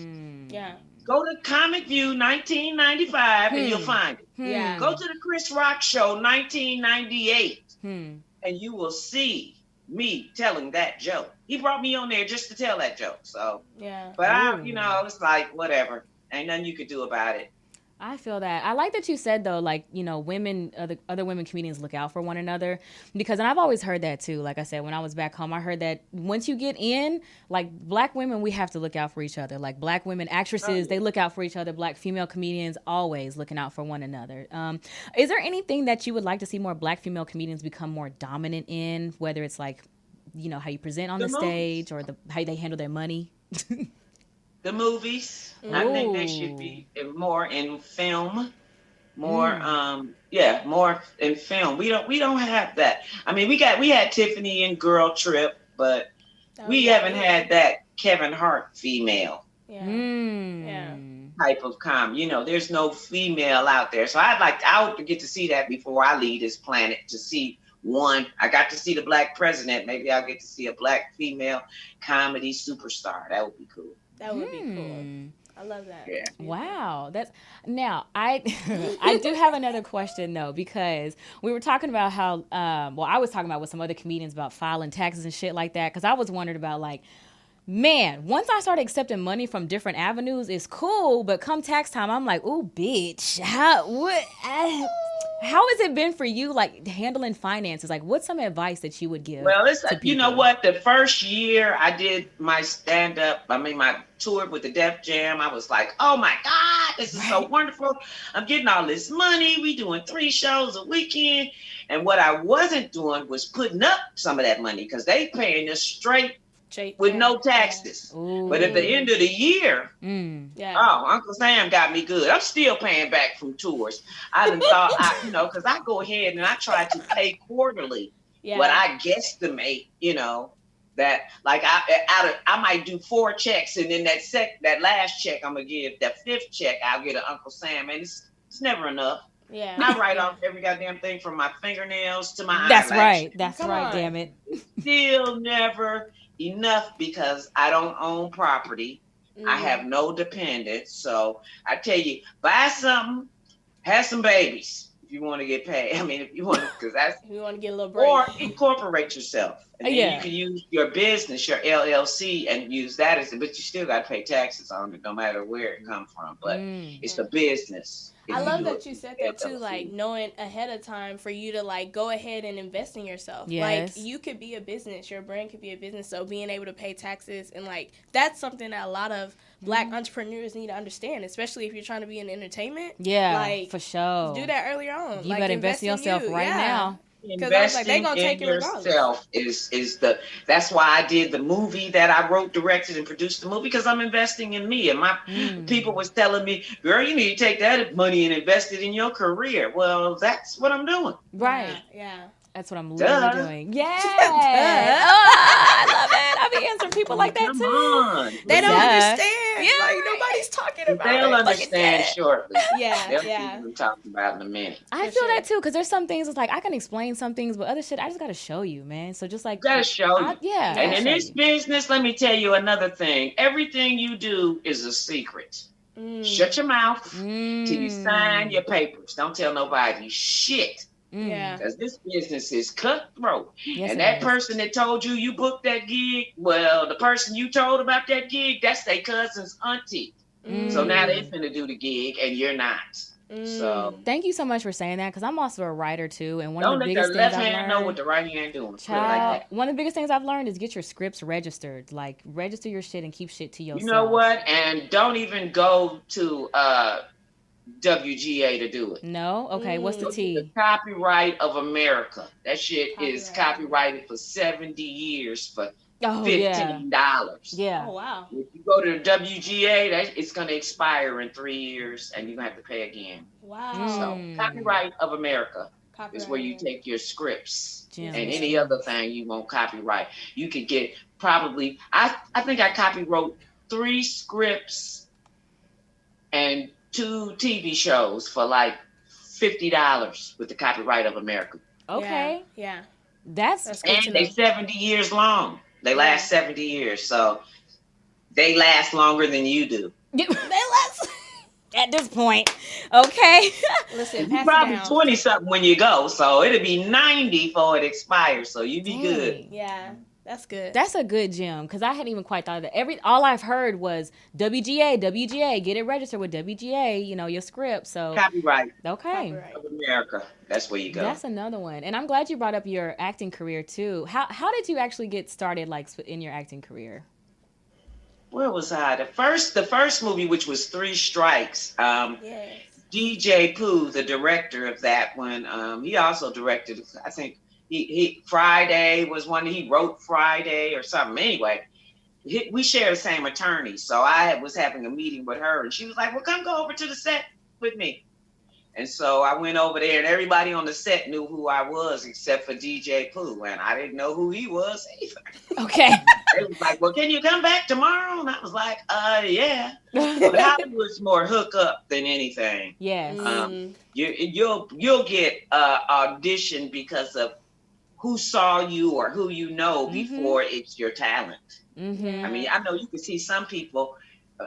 Yeah. Go to Comic View 1995 and you'll find it. Yeah. Go to the Chris Rock Show 1998 and you will see me telling that joke. He brought me on there just to tell that joke. So, but you know, it's like, whatever. Ain't nothing you could do about it. I feel that. I like that you said, though, like, you know, other women comedians look out for one another, because, and I've always heard that too. Like I said, when I was back home, I heard that once you get in, like, black women, we have to look out for each other. Like, black women actresses, they look out for each other. Black female comedians always looking out for one another. Is there anything that you would like to see more black female comedians become more dominant in, whether it's like, you know, how you present on the stage or how they handle their money? The movies, I think they should be more in film, more in film. We don't have that. I mean, we had Tiffany and Girl Trip, but we haven't had that Kevin Hart female type of comedy. You know, there's no female out there, so I would get to see that before I leave this planet, to see one. I got to see the Black president. Maybe I'll get to see a Black female comedy superstar. That would be cool. That would be cool. I love that. Yeah. Wow. Now I do have another question though, because we were talking about how I was talking about with some other comedians about filing taxes and shit like that, because I was wondering about, like, man, once I started accepting money from different avenues, it's cool, but come tax time, I'm like, ooh, bitch, how has it been for you, like, handling finances? Like, what's some advice that you would give? Well, it's to people? You know what? The first year I did my stand-up, my tour with the Def Jam, I was like, oh my God, this is so wonderful. I'm getting all this money. We doing 3 shows a weekend. And what I wasn't doing was putting up some of that money, because they paying us straight with no taxes. But at the end of the year, Uncle Sam got me good. I'm still paying back from tours. I done thought, because I go ahead and I try to pay quarterly what I guesstimate, that, like, I might do 4 checks, and then that last check I'm gonna give, that 5th check I'll get an Uncle Sam, and it's never enough. Yeah. I write off every goddamn thing from my fingernails to my That's eyelashes. That's right, damn it. It's still never enough, because I don't own property. I have no dependents. So I tell you, buy something, have some babies if you want to get paid. I mean, if you want to, because that's if you want to get a little break. Or incorporate yourself. And then you can use your business, your LLC, and use that as but you still got to pay taxes on it no matter where it comes from. But it's a business. I love that you said that too, like knowing ahead of time for you to like go ahead and invest in yourself. Yes. Like you could be a business, your brand could be a business, so being able to pay taxes and like that's something that a lot of Black entrepreneurs need to understand, especially if you're trying to be in entertainment. Yeah, like, for sure. Do that earlier on. You like, better invest in yourself right now. Investing in yourself is that's why I did the movie that I wrote, directed, and produced the movie, because I'm investing in me. And my people was telling me, girl, you need to take that money and invest it in your career. Well, that's what I'm doing. Right. Yeah. That's what I'm literally doing. Yeah. I love it. I be answering people like that too. On. They don't understand. Yeah. Like nobody's talking about it. They'll understand shortly. Yeah. We'll talk about in a minute. I feel that too, because there's some things it's like I can explain some things, but other shit I just gotta show you, man. So just like gotta show you. Yeah. And in this business, let me tell you another thing. Everything you do is a secret. Shut your mouth till you sign your papers. Don't tell nobody shit. Yeah. Because this business is cutthroat. Yes, and that person that told you booked that gig, well, the person you told about that gig, that's their cousin's auntie. So now they're finna do the gig and you're not. So thank you so much for saying that, because I'm also a writer too, and one don't of the let biggest the things left I've hand learned, know what the right hand doing. Child, one of the biggest things I've learned is get your scripts registered. Like register your shit and keep shit to yourself. You know what? And don't even go to WGA to do it. No? Okay, what's the T? The Copyright of America. That shit is copyrighted for 70 years for $15. Yeah. Oh, wow. If you go to the WGA, it's going to expire in 3 years and you're going to have to pay again. Wow. So, Copyright of America is where you take your scripts and any other thing you want copyright. You could get probably, I think I copywrote 3 scripts and 2 TV shows for like $50 with the Copyright of America. Okay. Yeah. That's and they 70 years long. They last 70 years, so they last longer than you do. They last at this point. Okay. Listen, you're probably 20 something when you go, so it'll be 90 before it expires. So you be good. Yeah. That's good. That's a good gem, because I hadn't even quite thought of that. All I've heard was WGA, get it registered with WGA, your script. So Copyright. Okay. Copyright of America. That's where you go. That's another one. And I'm glad you brought up your acting career too. How did you actually get started like in your acting career? Where was I? The first movie, which was 3 Strikes. DJ Pooh, the director of that one, he also directed, I think, He Friday was one he wrote Friday or something. Anyway, we share the same attorney, so I was having a meeting with her, and she was like, "Well, come go over to the set with me." And so I went over there, and everybody on the set knew who I was except for DJ Pooh, and I didn't know who he was either. Okay. They was like, "Well, can you come back tomorrow?" And I was like, yeah. But Hollywood's more hook up than anything. Yes. You'll get audition because of who saw you or who you know before it's your talent. I mean, I know you can see some people.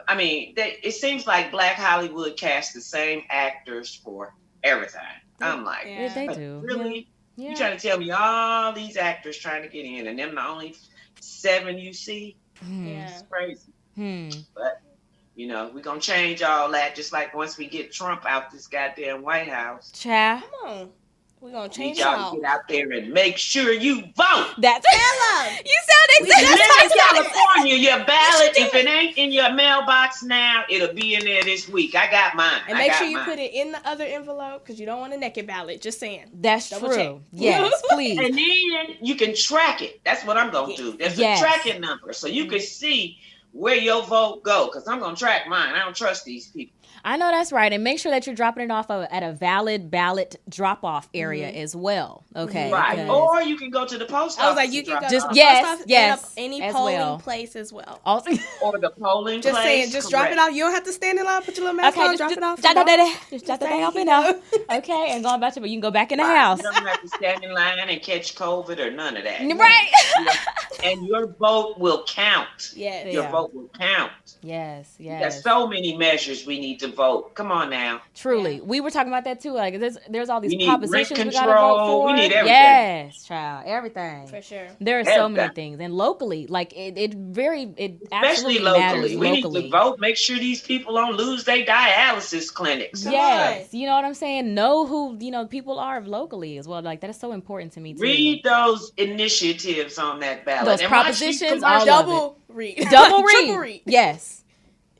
I mean, it seems like Black Hollywood casts the same actors for everything. I'm like, they do. Really? Yeah. You trying to tell me all these actors trying to get in, and them the only 7 you see? It's crazy. But we're gonna change all that. Just like once we get Trump out this goddamn White House. Child. Come on. We're going to change y'all to get out there and make sure you vote. That's Hello. You sound exactly in California. Your ballot, if it ain't in your mailbox now, it'll be in there this week. I got mine. And make sure you put it in the other envelope, because you don't want a naked ballot. Just saying. That's Double true. check. Yes, please. And then you can track it. That's what I'm going to do. There's a tracking number, so you can see where your vote go, because I'm going to track mine. I don't trust these people. I know that's right. And make sure that you're dropping it off at a valid ballot drop-off area as well. Okay. Right. Or you can go to the post office. I was like, you can go to the post office and any polling place as well. Also, or the polling just place. Saying, just drop it off. You don't have to stand in line, put your little mask on, drop it off. Just drop the thing off and out. Okay, and going back to, but you can go back in the house. You don't have to stand in line and catch COVID or none of that. Right. And your vote will count. Yes. Your vote will count. Yes. There's so many measures we need to vote. Come on now. Truly. We were talking about that too. Like there's all these We need propositions rent we gotta vote for. We need everything. Yes, child. Everything. For sure. There are so many things. And locally, like it especially absolutely locally. matters We locally. need to vote. Make sure these people don't lose their dialysis clinics. Yes. You know what I'm saying? Know who, people are locally as well. Like that is so important to me too. Read those initiatives on that ballot. Those and propositions, watch all double read. Double read. Triple read. Yes.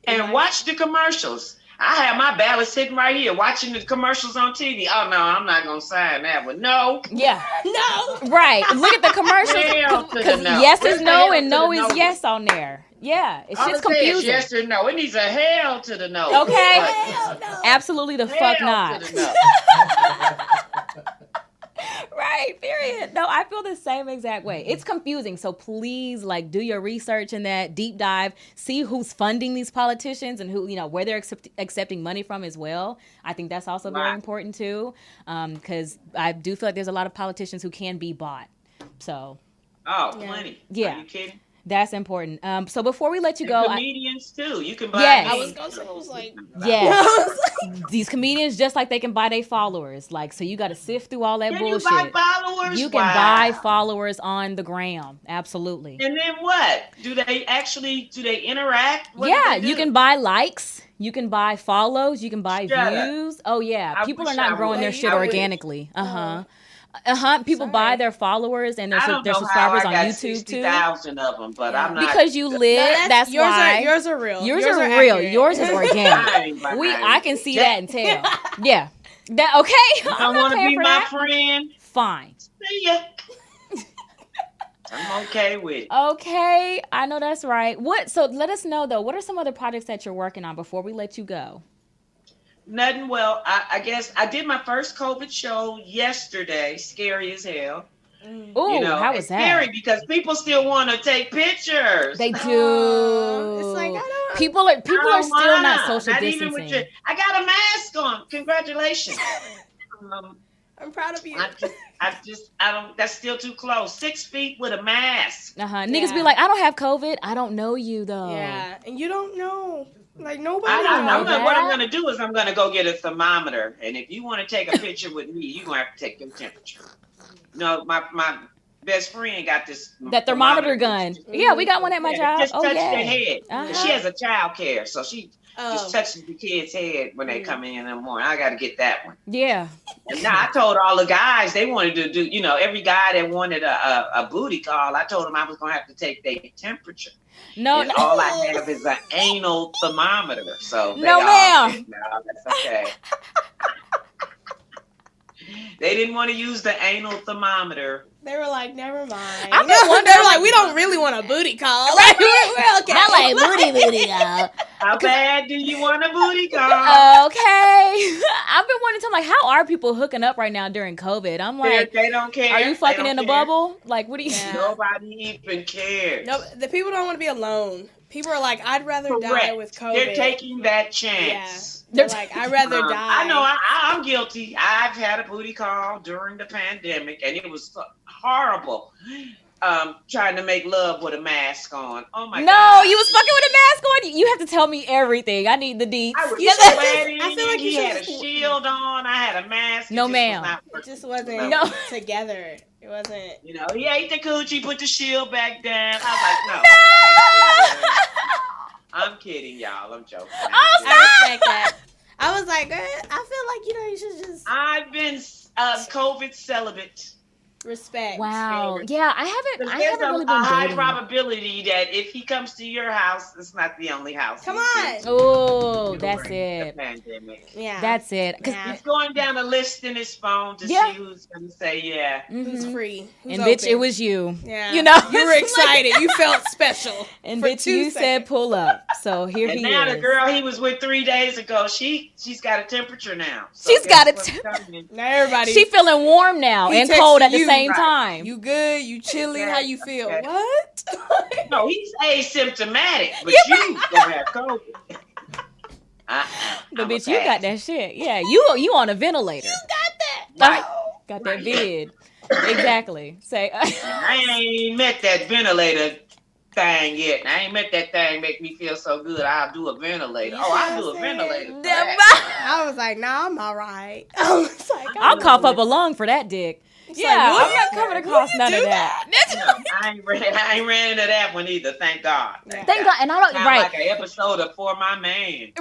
And watch the commercials. I have my ballot sitting right here watching the commercials on TV. Oh, no, I'm not going to sign that one. No. Yeah. No. Right. Look at the commercials. Because yes is no and no is yes on there. Yeah. It's just confusing. Yes or no. It needs a hell to the no. Okay. Hell no. Absolutely the fuck not. To the no. Right, period. No, I feel the same exact way. It's confusing. So please, do your research in that, deep dive, see who's funding these politicians and who, where they're accepting money from as well. I think that's also very important too, because I do feel like there's a lot of politicians who can be bought. So. Oh, plenty. Yeah. Are you kidding? That's important. So before we let you go, comedians too. You can buy. Yes. I was gonna say, I was like, yes. These comedians, just like they can buy their followers. So you got to sift through all that bullshit. You buy followers? You can buy followers on the gram. Absolutely. And then what? Do they interact? You can buy likes. You can buy follows. You can buy views. Oh yeah, people are not growing their shit organically. People buy their followers and their subscribers on YouTube 60,000 of them, but I'm not. Because you live. That's yours why yours are real. Yours are real. accurate. Yours is organic. I can see that and tell. Yeah. That okay. I want to be my friend. Fine. See ya. I'm okay with it. Okay, I know that's right. So let us know though. What are some other projects that you're working on before we let you go? Nothing. Well, I guess I did my first COVID show yesterday. Scary as hell. Oh, how was that? Scary because people still want to take pictures. They do. It's like people are still not social distancing. I got a mask on. Congratulations. I'm proud of you. I don't. That's still too close. 6 feet with a mask. Niggas be like, I don't have COVID. I don't know you though. Yeah, and you don't know. Like nobody. What I'm gonna do is I'm gonna go get a thermometer, and if you want to take a picture with me, you're gonna have to take your temperature. No, my best friend got that thermometer gun. Yeah, we got one at my job. Just touch their head. She has a child care, so she just touches the kid's head when they come in the morning. I got to get that one. Yeah. And now I told all the guys they wanted to do. Every guy that wanted a booty call, I told them I was gonna have to take their temperature. No, all I have is an anal thermometer. So no, ma'am. No, that's okay. They didn't want to use the anal thermometer. They were like, never mind. I've been wondering, they were like, we don't really want a booty call. Like, we're okay. I like booty call. How bad do you want a booty call? Okay. I've been wondering, like, how are people hooking up right now during COVID? I'm like, they don't care. Are you fucking in a bubble? Like, what do you? Nobody even cares. No, the people don't want to be alone. People are like, I'd rather die with COVID. They're taking that chance. Yeah. They're like, I'd rather die. I know. I'm guilty. I've had a booty call during the pandemic, and it was horrible. Trying to make love with a mask on. Oh my God! No, you was fucking with a mask on. You have to tell me everything. I need the deets. I was sweating. I feel like he had a shield on. I had a mask. No, ma'am. It just wasn't together. It wasn't. He ate the coochie, put the shield back down. I was like, no. I'm kidding, y'all. I'm joking. Oh, stop! I respect that. I was like, girl, I feel like you should just. I've been COVID celibate. Respect. Wow. Yeah, I haven't really been a high dating. probability that if he comes to your house, it's not the only house. Come on. Oh, that's it. The pandemic. Yeah. That's it. He's going down a list in his phone to see who's going to say who's free. Who's and open. bitch, it was you. Yeah. You know, you were excited. You felt special. And bitch, you said pull up. So here he is. And now the girl he was with 3 days ago, she's got a temperature now. So she's got a now everybody. She feeling warm now and cold at the same time. You good? You chilly? How you feel? What? No, he's asymptomatic, but you don't have COVID. But bitch, you got that shit. Yeah, you on a ventilator. You got that. Got that vid. Exactly. Say. I ain't met that ventilator thing yet. I ain't met that thing make me feel so good. I'll do a ventilator. I'll do a ventilator. I was like, nah, I'm all right. I was like, I'll cough up a lung for that dick. It's Yeah, like, I'm not coming across none of that. No, I ain't ran into that one either. Thank God. Thank God. And I don't. Sound Right. like an episode of For My Man.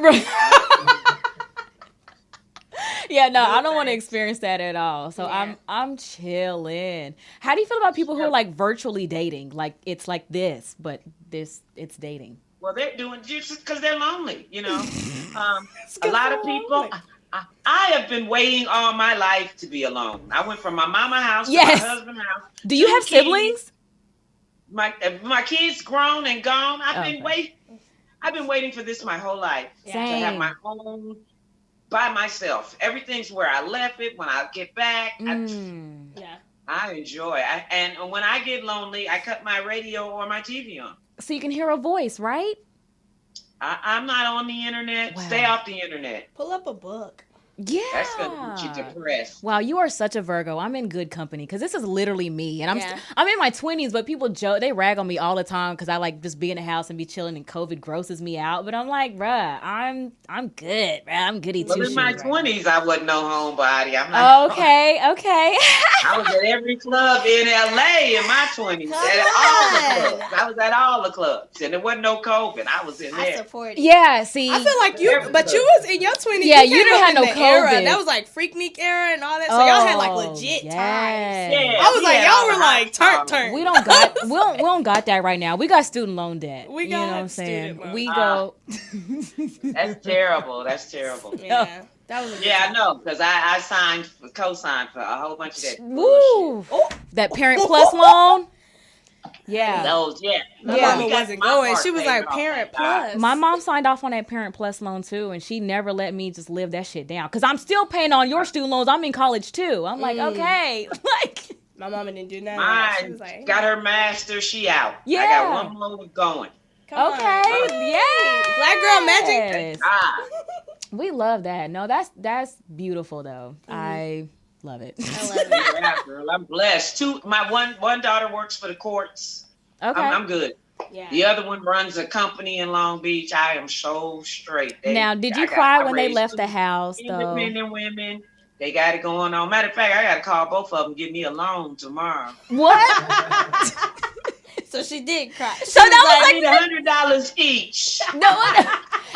Yeah, no, I don't want to experience that at all. So I'm chilling. How do you feel about people who are like virtually dating? Like it's like this, but it's dating. Well, they're doing just because they're lonely, you know. A lot of people. I have been waiting all my life to be alone. I went from my mama house to my husband's house. Do you have siblings? My kids grown and gone. I've been waiting for this my whole life. Same. To have my own by myself. Everything's where I left it. When I get back, I enjoy. And when I get lonely, I cut my radio or my TV on. So you can hear a voice, right? I'm not on the internet. Wow. Stay off the internet. Pull up a book. Yeah. That's going to get you depressed. Wow, you are such a Virgo. I'm in good company because this is literally me. And I'm in my 20s, but people joke, they rag on me all the time because I like just be in the house and be chilling and COVID grosses me out. But I'm like, bruh, I'm good, bruh. I'm goody two shoes. In my 20s, I wasn't no homebody. I'm not. Okay. I was at every club in LA in my 20s. I was at all the clubs. And there wasn't no COVID. I was in there. I support it. Yeah, see. I feel like you was in your 20s. Yeah, you didn't have no COVID. Era. That was like Freaknik era and all that. So y'all had like legit times. Yeah, I was like, y'all were like turn. We don't got that right now. We got student loan debt. We got, you know what I'm saying? We go. That's terrible. Yeah. That was I know, because I co-signed for a whole bunch of that bullshit. That Parent Plus loan. Yeah. Those, My mama wasn't going. She was like, Parent Plus. My mom signed off on that Parent Plus loan too, and she never let me just live that shit down. Because I'm still paying on your student loans. I'm in college too. I'm like, okay. Like, my mama didn't do nothing. She was like, got her master's, she out. Yeah. I got one more going. Come on. Yeah. Black girl magic. We love that. No, that's beautiful though. I love it. I love it. Yeah, girl, I'm blessed. My one daughter works for the courts. Okay. I'm good. Yeah. The other one runs a company in Long Beach. I am so straight. Now, did you cry when they left the house, though? Independent women. They got it going on. Matter of fact, I got to call both of them, give me a loan tomorrow. What? So she did cry. So that was like $100 each.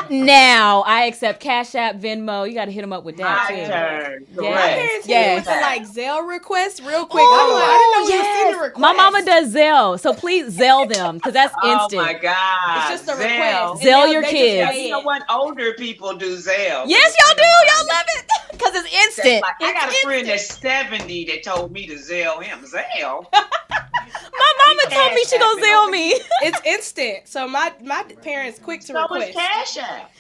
Now I accept Cash App, Venmo. You got to hit them up with that too. Turn. Yeah. My parents hit me with the like Zelle requests real quick. Oh, I didn't know you seen the request. My mama does Zelle, so please Zelle them because that's instant. Oh my God! It's just a request. Zelle your kids. You know what? Older people do Zelle. Yes, y'all do. Y'all love it because it's instant. Like, I got a friend that's 70 that told me to Zelle him. Zelle. My mama told me she gonna Zelle me. It's instant. So my parents quick to request. So Cash App.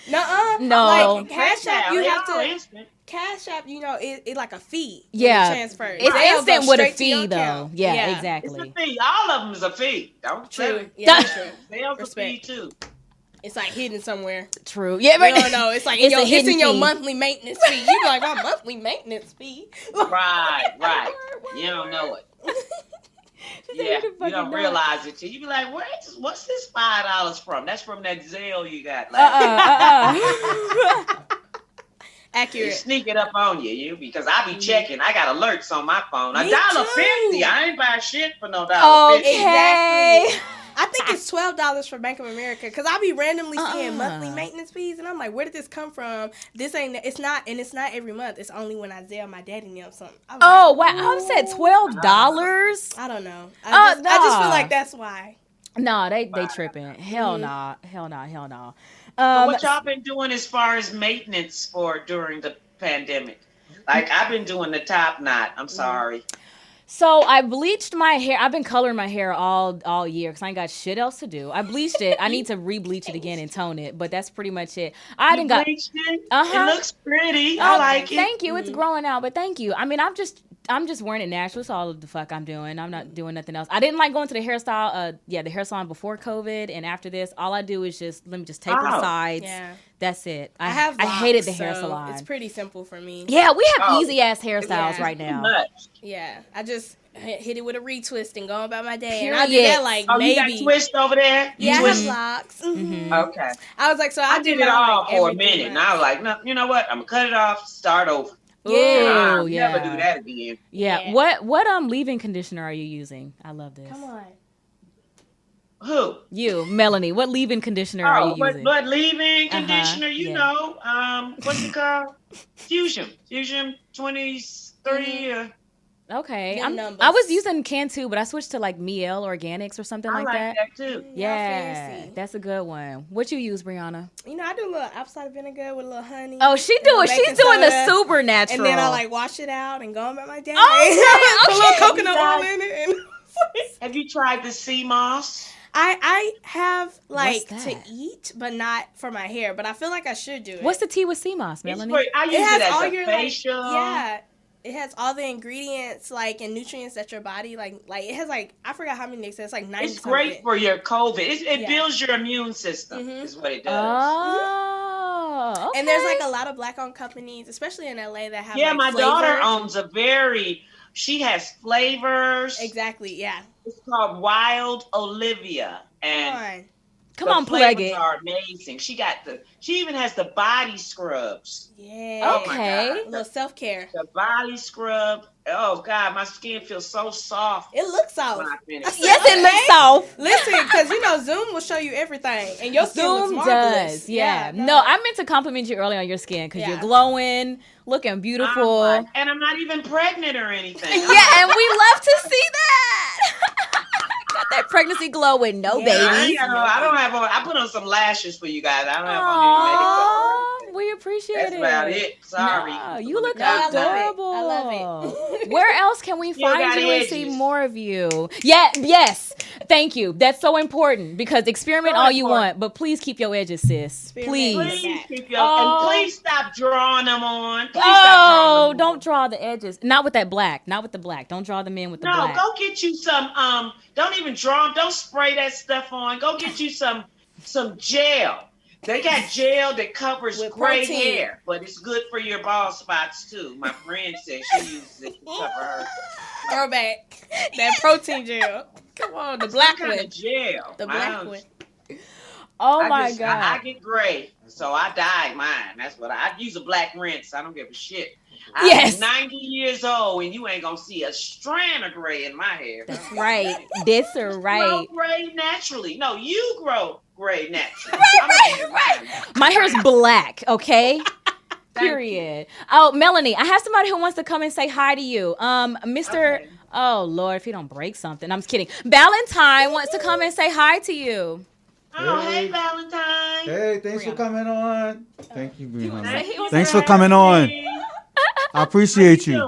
No. Like Cash App, you have to. Instant. Cash App, you know, it like a fee. Yeah. Transfer. It's instant with a fee though. Yeah, exactly. It's a fee. All of them is a fee. Don't true. Yeah, true. Zell's a fee too. It's like hidden somewhere. True. Yeah, right. No, it's like it's in your monthly maintenance fee. You be like, my monthly maintenance fee. Right. You don't know it. Yeah, you don't realize it till you be like, what's this $5 from? That's from that Zelle you got. Accurate. You sneak it up on you because I be checking. I got alerts on my phone. $1.50. I ain't buy shit for no $1.50. Okay. Exactly. I think it's $12 for Bank of America because I be randomly seeing monthly maintenance fees, and I'm like, where did this come from? It's not every month. It's only when I Zelle my daddy and something. Wow! I said $12. I don't know. I just feel like that's why. No, they tripping. Hell no. What y'all been doing as far as maintenance for during the pandemic? Like I've been doing the top knot. I'm sorry. So I bleached my hair. I've been coloring my hair all year because I ain't got shit else to do. I bleached it. I need to re-bleach it again and tone it, but that's pretty much it. Bleached it? It looks pretty. I like it. Thank you. It's growing out, but thank you. I mean, I've just I'm just wearing it natural. That's all the fuck I'm doing. I'm not doing nothing else. I didn't like going to the hairstyle. The hair salon before COVID, and after this, all I do is let me just taper the sides. Yeah. That's it. I hated the hair salon. It's pretty simple for me. Yeah, we have easy ass hairstyles right now. Yeah, I just hit it with a retwist and go about my day. And I do that maybe. You got twist over there? I have locks. Mm-hmm. Okay. I was like, so I did it all for a minute, and I was like, no, you know what? I'm gonna cut it off, start over. Yeah, I'll never do that again. Yeah. What leave-in conditioner are you using? I love this. Come on. Who? You, Melanie. What leave-in conditioner are you using? But leave-in conditioner, you know, what's it called? Fusion 2030. Okay. I was using Cantu, but I switched to like Miel Organics or something like that. I like that too. Yeah, that's a good one. What you use, Brianna? You know, I do a little apple cider vinegar with a little honey. Oh, she's doing the super natural. And then I like wash it out and go about my day. Oh, put a little coconut oil in it. Have you tried the sea moss? I have to eat, but not for my hair. But I feel like I should do it. What's the tea with sea moss, Melanie? I use it as a facial. It has all the ingredients and nutrients that your body it has I forgot how many they said. It's like 90. It's great for your COVID. It builds your immune system. Is what it does. Oh, okay. And there's a lot of Black-owned companies, especially in LA, that have my flavors. daughter owns she has flavors. Exactly. Yeah. It's called Wild Olivia, and come on, plug it. Are amazing. She even has the body scrubs. Yeah. Okay. A little self-care. The body scrub. Oh God, my skin feels so soft. It looks soft. When I finish. Yes, it looks soft. Listen, because Zoom will show you everything, and your skin looks marvelous. Does. Yeah. No, I meant to compliment you early on your skin because you're glowing, looking beautiful, and I'm not even pregnant or anything. Yeah, and we love to see that. Got that pregnancy glow with no babies. I put on some lashes for you guys. I don't have on any makeup. We appreciate That's it. About it. Sorry. No, you look adorable. I love it. Where else can we find you and see more of you? Yeah, yes. Thank you. That's so important because experiment all you want, but please keep your edges, sis. Please keep your and please stop drawing them on. Don't draw the edges. Not with that black. Not with the black. Don't draw them in with the black. No, go get you some don't even draw them. Don't spray that stuff on. Go get you some gel. They got gel that covers with gray hair, but it's good for your bald spots too. My friend said she uses it to cover her. Throwback. That protein gel. Come on, the black one. Kind of gel. The black one. Oh my God. I get gray, so I dyed mine. That's what I use a black rinse. I don't give a shit. I'm 90 years old, and you ain't gonna see a strand of gray in my hair. That's right. This is right. Grow gray naturally. No, you grow gray naturally. Right. My hair's black. Okay. Period. Oh, Melanie, I have somebody who wants to come and say hi to you. Mr. Okay. Oh Lord, if he don't break something, I'm just kidding. Valentine wants to come and say hi to you. Oh, hey Valentine. Hey, thanks for coming on. Thank you, Brianna. Thanks for coming on. I appreciate you.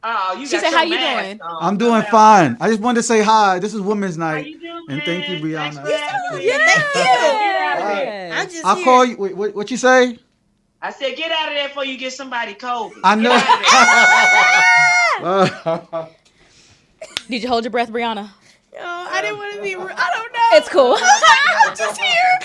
Oh, you she said, "How you doing?" I'm doing fine. I just wanted to say hi. This is Women's Night, how you doing, and thank you, Brianna. Thank you. I'm just I'll call you. Wait, what you say? I said, get out of there before you get somebody COVID. I know. Did you hold your breath, Brianna? No, I didn't want to be. I don't know. It's cool. I'm just here.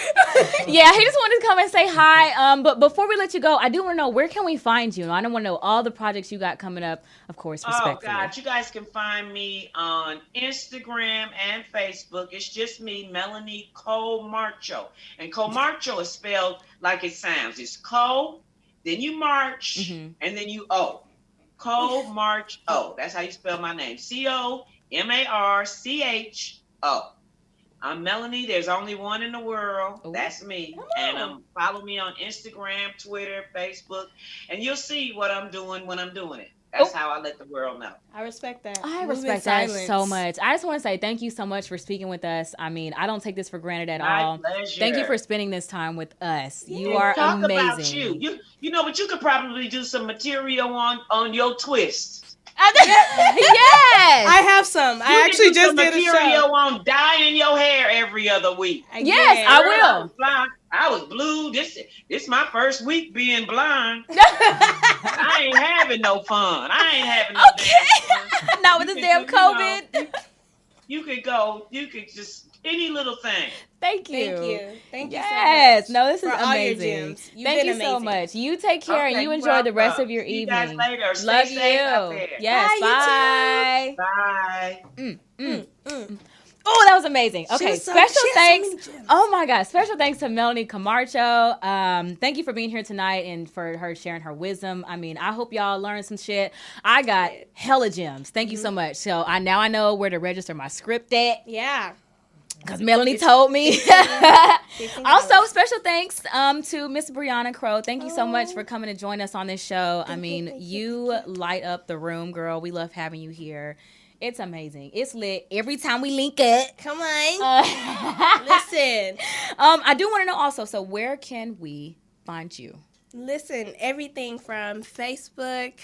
Yeah, he just wanted to come and say hi. But before we let you go, I do want to know, where can we find you? I don't want to know all the projects you got coming up, of course, respectfully. Oh, God. You guys can find me on Instagram and Facebook. It's just me, Melanie Comarcho. And Comarcho is spelled like it sounds. It's Co, then you march, and then you O. Comarcho. That's how you spell my name. COMARCHO. I'm Melanie. There's only one in the world. Ooh. That's me. And follow me on Instagram, Twitter, Facebook, and you'll see what I'm doing when I'm doing it. That's how I let the world know. I respect that. I respect that so much. I just want to say thank you so much for speaking with us. I mean, I don't take this for granted at all. Pleasure. Thank you for spending this time with us. Yeah. You are Talk amazing. About you know, but you could probably do some material on your twist. Yes, I have some. I actually just did a show on dyeing your hair every other week. Yes, I will. I was blue. This my first week being blind. I ain't having no fun. I ain't having no damn fun. Not with this damn COVID. You could go. You could just any little thing. Thank you. Thank you. Yes. So much no, this is for amazing. All your gems. Thank you so much. You take care and you enjoy the rest of your evening. You guys later. Love Stay you. safe out there. Yes. Bye. Bye. Oh, that was amazing. Okay, special thanks. So Oh my God, special thanks to Melanie Camacho. Thank you for being here tonight and for her sharing her wisdom. I mean, I hope y'all learned some shit. I got hella gems. Thank you so much. So I know where to register my script at. Yeah. Because Melanie told me. Also, special thanks to Miss Brianna Crow. Thank you so much for coming to join us on this show. I mean, you light up the room, girl. We love having you here. It's amazing. It's lit every time we link it. Come on. Listen. I do want to know also, so where can we find you? Listen, everything from Facebook,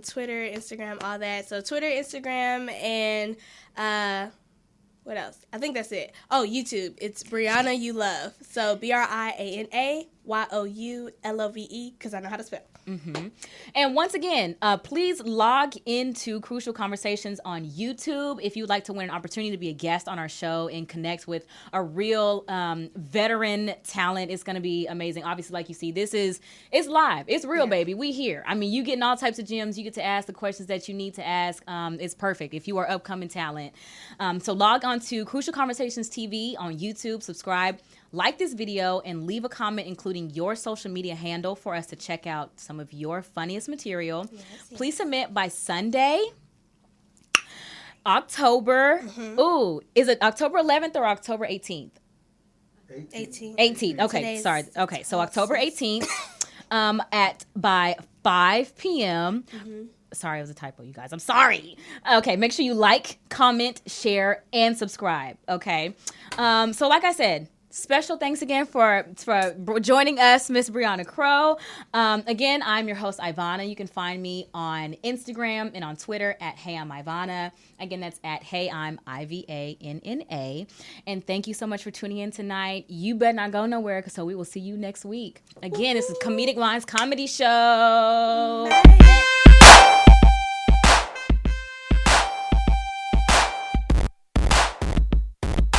Twitter, Instagram, all that. So Twitter, Instagram, and what else? I think that's it. Oh, YouTube. It's Brianna You Love. So BrianaYoulove, because I know how to spell. Mm-hmm. And once again, please log into Crucial Conversations on YouTube if you'd like to win an opportunity to be a guest on our show and connect with a real veteran talent. It's going to be amazing. Obviously, like you see, it's live. It's real, baby. We here. I mean, you getting all types of gems. You get to ask the questions that you need to ask. It's perfect if you are upcoming talent. So log on to Crucial Conversations TV on YouTube. Subscribe. Like this video and leave a comment including your social media handle for us to check out some of your funniest material. Yes. Please submit by Sunday, October. Ooh, is it October 11th or October 18th? 18th. Okay, sorry. Okay, so October 18th by 5 p.m. Sorry, it was a typo, you guys. I'm sorry. Okay, make sure you like, comment, share, and subscribe. Okay. So like I said, special thanks again for joining us, Miss Brianna Crow. Again, I'm your host, Ivana. You can find me on Instagram and on Twitter at Hey I'm Ivana. Again, that's at Hey I'm IVANNA. And thank you so much for tuning in tonight. You better not go nowhere, so we will see you next week. Again, this is Comedic Mines Comedy Show. Nice.